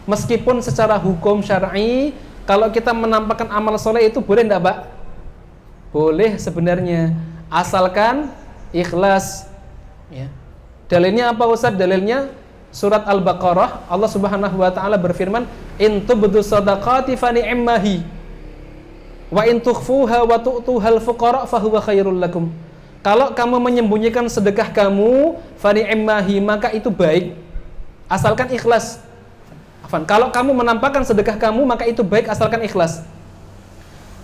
Meskipun secara hukum syar'i, kalau kita menampakkan amal soleh itu boleh enggak, Pak? Boleh sebenarnya, asalkan ikhlas, ya. Dalilnya apa, Ustaz? Dalilnya surat Al-Baqarah, Allah Subhanahu wa taala berfirman, "In tubdu shadaqati fa ni'mahi wa in tukhfuha wa tu'tuhal fuqara fa huwa khairul lakum." Kalau kamu menyembunyikan sedekah kamu, fa ni'mahi, maka itu baik, asalkan ikhlas. Kalau kamu menampakkan sedekah kamu, maka itu baik asalkan ikhlas.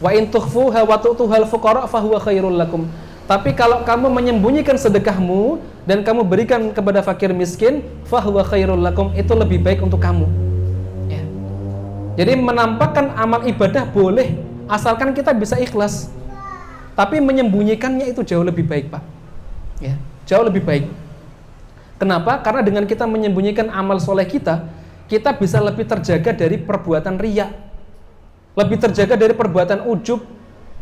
Wa in tukhfuha wa tu'tuhal fuqara fa huwa khairul lakum. Tapi kalau kamu menyembunyikan sedekahmu dan kamu berikan kepada fakir miskin, fa huwa khairul lakum, itu lebih baik untuk kamu. Ya. Jadi menampakkan amal ibadah boleh asalkan kita bisa ikhlas. Tapi menyembunyikannya itu jauh lebih baik, Pak. Ya, jauh lebih baik. Kenapa? Karena dengan kita menyembunyikan amal soleh kita bisa lebih terjaga dari perbuatan riya, lebih terjaga dari perbuatan ujub,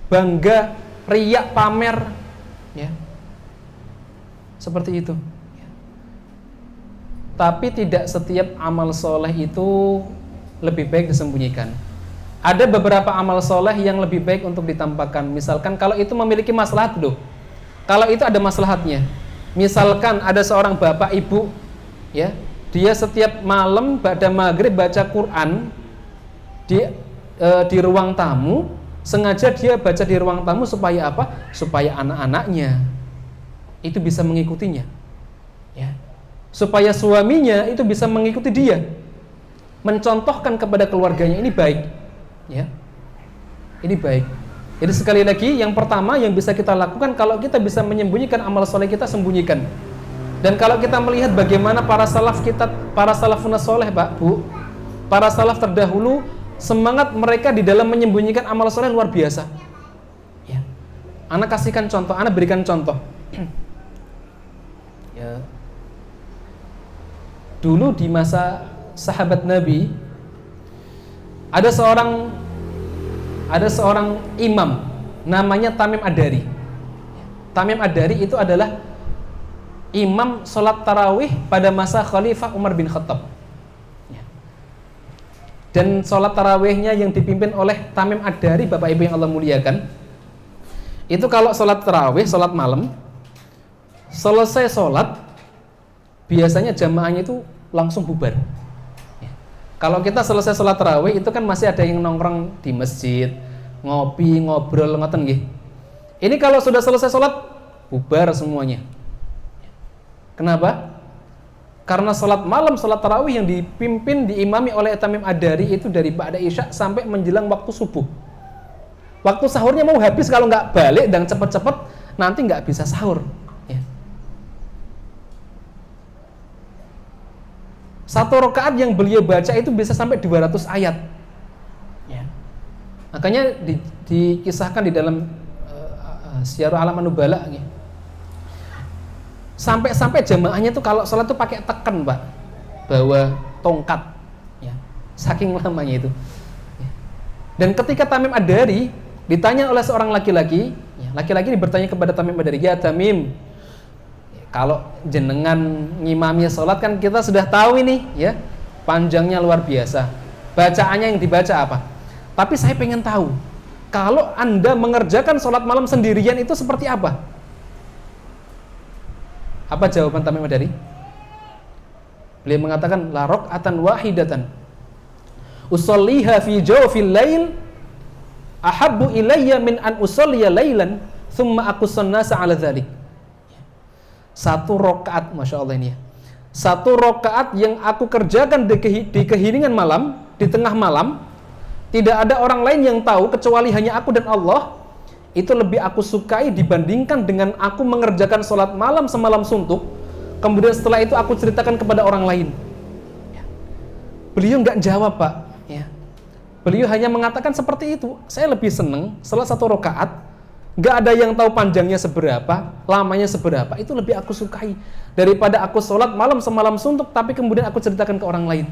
bangga, riya, pamer, ya, seperti itu. Ya. Tapi tidak setiap amal soleh itu lebih baik disembunyikan. Ada beberapa amal soleh yang lebih baik untuk ditampakkan. Misalkan kalau itu memiliki maslahat loh, kalau itu ada maslahatnya. Misalkan ada seorang bapak ibu, ya, dia setiap malam pada maghrib baca Quran di ruang tamu, sengaja dia baca di ruang tamu supaya apa? Supaya anak-anaknya itu bisa mengikutinya, ya. Supaya suaminya itu bisa mengikuti dia, mencontohkan kepada keluarganya, ini baik. Ya, ini baik. Jadi sekali lagi, yang pertama yang bisa kita lakukan, kalau kita bisa menyembunyikan amal soleh kita, sembunyikan. Dan kalau kita melihat bagaimana para salaf kita, para salafun soleh, Pak, Bu, para salaf terdahulu, semangat mereka di dalam menyembunyikan amal soleh luar biasa. Ya. Anak kasihkan contoh, anak berikan contoh. Ya. Dulu di masa sahabat Nabi, ada seorang imam namanya Tamim Ad-Dari. Tamim Ad-Dari itu adalah imam sholat tarawih pada masa Khalifah Umar bin Khattab. Dan sholat tarawihnya yang dipimpin oleh Tamim Ad-Dari, Bapak Ibu yang Allah muliakan, itu kalau sholat tarawih, sholat malam, selesai sholat, biasanya jamaahnya itu langsung bubar. Kalau kita selesai sholat tarawih itu kan masih ada yang nongkrong di masjid, ngopi, ngobrol, ngoten nggih. Ini kalau sudah selesai sholat, bubar semuanya. Kenapa? Karena sholat malam, sholat tarawih yang dipimpin, diimami oleh Tamim Ad-Dari itu dari ba'da isya sampai menjelang waktu subuh. Waktu sahurnya mau habis, kalau nggak balik dan cepet-cepet, nanti nggak bisa sahur. Ya. Satu rakaat yang beliau baca itu bisa sampai 200 ayat. Ya. Makanya dikisahkan di dalam Syiarul A'lam Nubala, ya. Sampai jamaahnya tuh kalau sholat tuh pakai tekan, Pak, bawa tongkat, ya. Saking lamanya itu. Ya. Dan ketika Tamim Ad-Dari ditanya oleh seorang laki-laki, ya, laki-laki ini bertanya kepada Tamim Ad-Dari, ya Tamim, kalau jenengan ngimami sholat kan kita sudah tahu ini, ya, panjangnya luar biasa, bacaannya yang dibaca apa? Tapi saya pengen tahu, kalau Anda mengerjakan sholat malam sendirian itu seperti apa? Apa jawaban Tamim Ad-Dari? Beliau mengatakan, la raq'atan wahidatan usolliha fi jawfil lail ahabbu ilayya min an usolliya lailan thumma aqussan nasa ala dzalik. Satu rakaat, Masya Allah ini ya. Satu rakaat yang aku kerjakan di keheningan malam, di tengah malam, tidak ada orang lain yang tahu kecuali hanya aku dan Allah. Itu lebih aku sukai dibandingkan dengan aku mengerjakan sholat malam semalam suntuk, kemudian setelah itu aku ceritakan kepada orang lain. Ya. Beliau nggak jawab, Pak. Ya. Beliau hanya mengatakan seperti itu. Saya lebih seneng setelah satu rakaat, nggak ada yang tahu panjangnya seberapa, lamanya seberapa. Itu lebih aku sukai daripada aku sholat malam semalam suntuk, tapi kemudian aku ceritakan ke orang lain.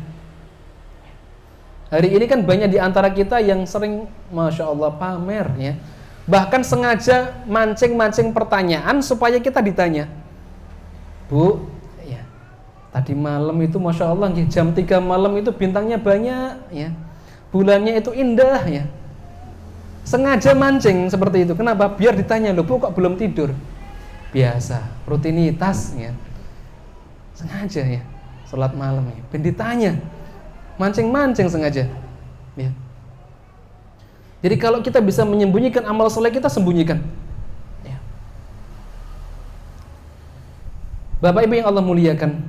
Hari ini kan banyak di antara kita yang sering, Masya Allah, pamer, ya. Bahkan sengaja mancing-mancing pertanyaan supaya kita ditanya, Bu, ya, tadi malam itu Masya Allah, jam 3 malam itu bintangnya banyak, ya, bulannya itu indah, ya. Sengaja mancing seperti itu. Kenapa? Biar ditanya, loh Bu, kok belum tidur? Biasa, rutinitas, ya. Sengaja, ya, sholat malam, ya. Ben ditanya, mancing-mancing sengaja, ya. Jadi kalau kita bisa menyembunyikan amal soleh, kita sembunyikan. Ya. Bapak Ibu yang Allah muliakan,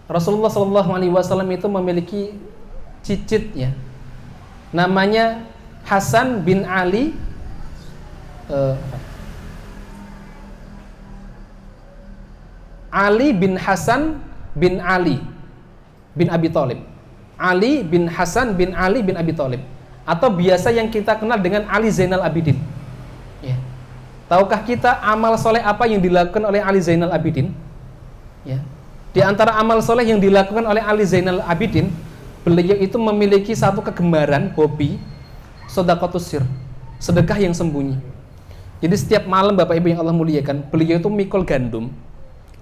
Rasulullah SAW itu memiliki cicit, ya, namanya Hasan bin Ali, Ali bin Hasan bin Ali bin Abi Thalib. Ali bin Hasan bin Ali bin Abi Thalib, atau biasa yang kita kenal dengan Ali Zainal Abidin. Ya. Tahukah kita amal soleh apa yang dilakukan oleh Ali Zainal Abidin? Ya. Di antara amal soleh yang dilakukan oleh Ali Zainal Abidin, beliau itu memiliki satu kegemaran, hobi, sedekahus sir, sedekah yang sembunyi. Jadi setiap malam, Bapak Ibu yang Allah muliakan, beliau itu mikul gandum,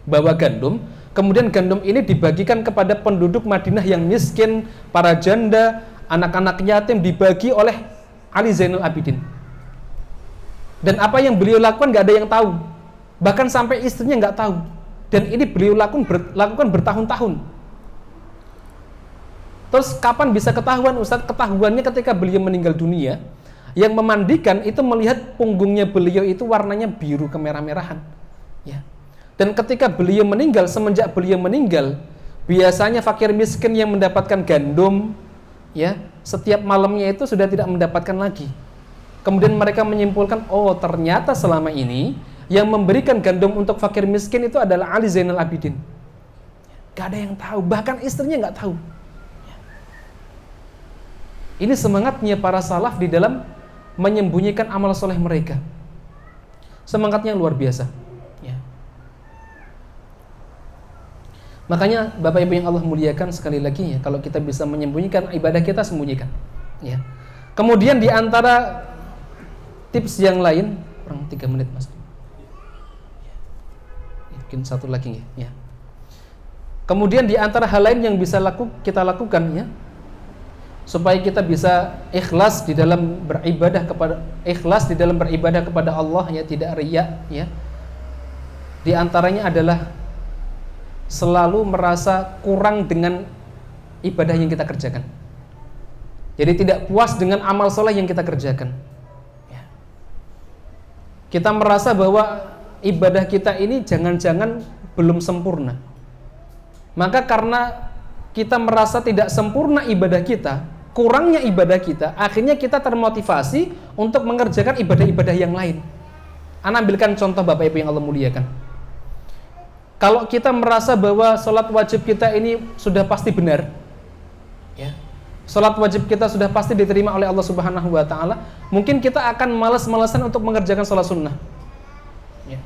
bawa gandum. Kemudian gandum ini dibagikan kepada penduduk Madinah yang miskin, para janda, anak-anak yatim, dibagi oleh Ali Zainal Abidin. Dan apa yang beliau lakukan gak ada yang tahu. Bahkan sampai istrinya gak tahu. Dan ini beliau lakukan bertahun-tahun. Terus kapan bisa ketahuan, Ustadz? Ketahuannya ketika beliau meninggal dunia. Yang memandikan itu melihat punggungnya beliau itu warnanya biru kemerah-merahan, ya. Dan ketika beliau meninggal, semenjak beliau meninggal, biasanya fakir miskin yang mendapatkan gandum, ya, setiap malamnya itu sudah tidak mendapatkan lagi. Kemudian mereka menyimpulkan, oh ternyata selama ini yang memberikan gandum untuk fakir miskin itu adalah Ali Zainal Abidin. Gak ada yang tahu, bahkan istrinya gak tahu. Ini semangatnya para salaf di dalam menyembunyikan amal soleh mereka. Semangatnya luar biasa. Makanya Bapak Ibu yang Allah muliakan, sekali lagi, ya, kalau kita bisa menyembunyikan ibadah kita, sembunyikan, ya. Kemudian di antara tips yang lain, kurang 3 menit Mas, mungkin satu lagi, ya. Kemudian di antara hal lain yang bisa kita lakukan, ya, supaya kita bisa ikhlas di dalam beribadah kepada Allah, ya, tidak riya, ya. Di antaranya adalah selalu merasa kurang dengan ibadah yang kita kerjakan. Jadi tidak puas dengan amal soleh yang kita kerjakan. Ya. Kita merasa bahwa ibadah kita ini jangan-jangan belum sempurna. Maka karena kita merasa tidak sempurna ibadah kita, kurangnya ibadah kita, akhirnya kita termotivasi untuk mengerjakan ibadah-ibadah yang lain. Ana ambilkan contoh Bapak Ibu yang Allah muliakan. Kalau kita merasa bahwa sholat wajib kita ini sudah pasti benar, ya, sholat wajib kita sudah pasti diterima oleh Allah Subhanahu wa Ta'ala, mungkin kita akan malas-malasan untuk mengerjakan sholat sunnah. Ya.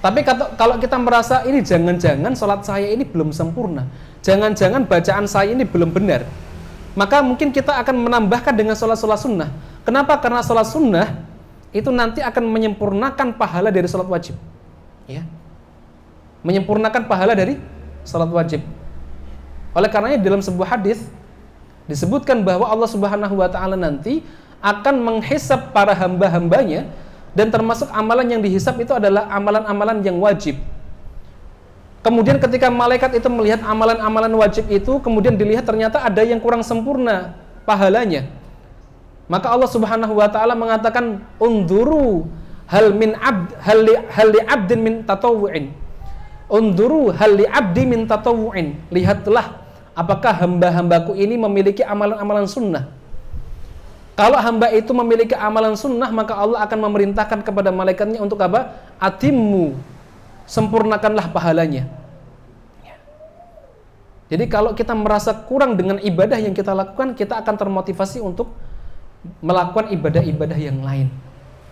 Tapi kalau kita merasa ini jangan-jangan sholat saya ini belum sempurna, jangan-jangan bacaan saya ini belum benar, maka mungkin kita akan menambahkan dengan sholat-sholat sunnah. Kenapa? Karena sholat sunnah itu nanti akan menyempurnakan pahala dari sholat wajib, ya, menyempurnakan pahala dari sholat wajib. Oleh karenanya dalam sebuah hadis disebutkan bahwa Allah Subhanahu wa Ta'ala nanti akan menghisab para hamba-hambanya, dan termasuk amalan yang dihisab itu adalah amalan-amalan yang wajib. Kemudian ketika malaikat itu melihat amalan-amalan wajib itu, kemudian dilihat ternyata ada yang kurang sempurna pahalanya, maka Allah Subhanahu wa Ta'ala mengatakan, unduru hal li abdin min tatawu'in, unduru hal li abdi min tatawu'in, lihatlah apakah hamba-hambaku ini memiliki amalan-amalan sunnah. Kalau hamba itu memiliki amalan sunnah, maka Allah akan memerintahkan kepada malaikatnya untuk apa? Atimmu, sempurnakanlah pahalanya. Jadi kalau kita merasa kurang dengan ibadah yang kita lakukan, kita akan termotivasi untuk melakukan ibadah-ibadah yang lain,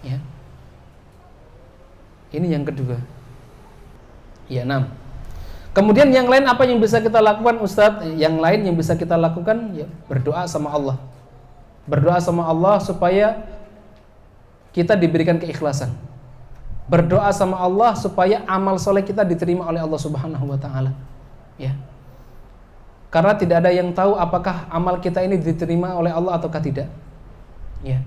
ya. Ini yang kedua. Ya, 6. Kemudian yang lain apa yang bisa kita lakukan, Ustadz? Yang lain yang bisa kita lakukan, ya, berdoa sama Allah. Berdoa sama Allah supaya kita diberikan keikhlasan. Berdoa sama Allah supaya amal soleh kita diterima oleh Allah Subhanahu wa Ta'ala, ya. Karena tidak ada yang tahu apakah amal kita ini diterima oleh Allah ataukah tidak, ya.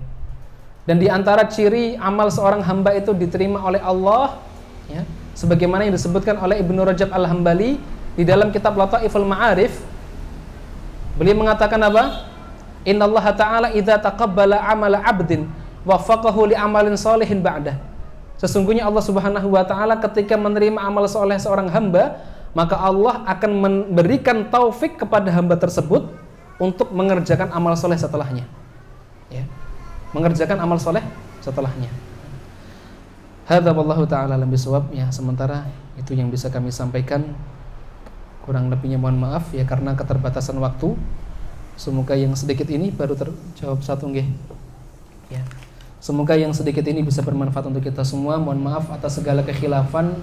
Dan di antara ciri amal seorang hamba itu diterima oleh Allah, ya, sebagaimana yang disebutkan oleh Ibnu Rajab Al-Hambali di dalam kitab Lataiful Ma'arif, beliau mengatakan apa? Innallaha ta'ala idza taqabbala amala 'abdin waffaqahu li amalin sholihin ba'dah. Sesungguhnya Allah Subhanahu wa Ta'ala ketika menerima amal soleh seorang hamba, maka Allah akan memberikan taufik kepada hamba tersebut untuk mengerjakan amal soleh setelahnya, ya, mengerjakan amal soleh setelahnya. Hadza wallahu ta'ala alam bisawab, ya. Sementara itu yang bisa kami sampaikan, kurang lebihnya mohon maaf, ya, karena keterbatasan waktu. Semoga yang sedikit ini baru terjawab satu nggih, ya. Semoga yang sedikit ini bisa bermanfaat untuk kita semua. Mohon maaf atas segala kekhilafan,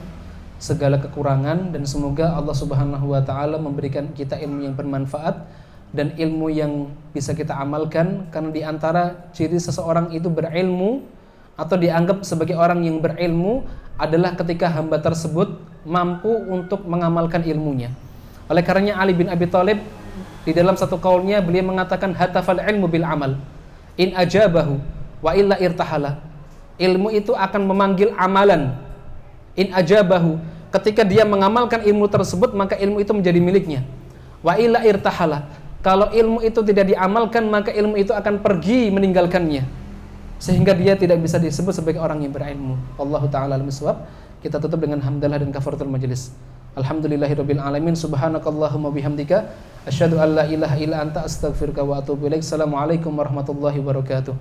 segala kekurangan, dan semoga Allah Subhanahu wa Ta'ala memberikan kita ilmu yang bermanfaat dan ilmu yang bisa kita amalkan. Karena di antara ciri seseorang itu berilmu atau dianggap sebagai orang yang berilmu adalah ketika hamba tersebut mampu untuk mengamalkan ilmunya. Oleh karenanya Ali bin Abi Thalib di dalam satu kaulnya beliau mengatakan, hatafal ilmu bil amal in ajabahu wa illa irtahala. Ilmu itu akan memanggil amalan. In ajabahu, ketika dia mengamalkan ilmu tersebut maka ilmu itu menjadi miliknya. Wa illa irtahala, kalau ilmu itu tidak diamalkan maka ilmu itu akan pergi meninggalkannya, sehingga dia tidak bisa disebut sebagai orang yang berilmu. Wallahu ta'ala alam bissawab. Kita tutup dengan hamdalah dan kafaratul majelis. Alhamdulillahirabbil alamin, subhanakallahumma bihamdika asyhadu an la ilaha illa anta astaghfiruka wa atubu ilaik. Assalamualaikum warahmatullahi wabarakatuh.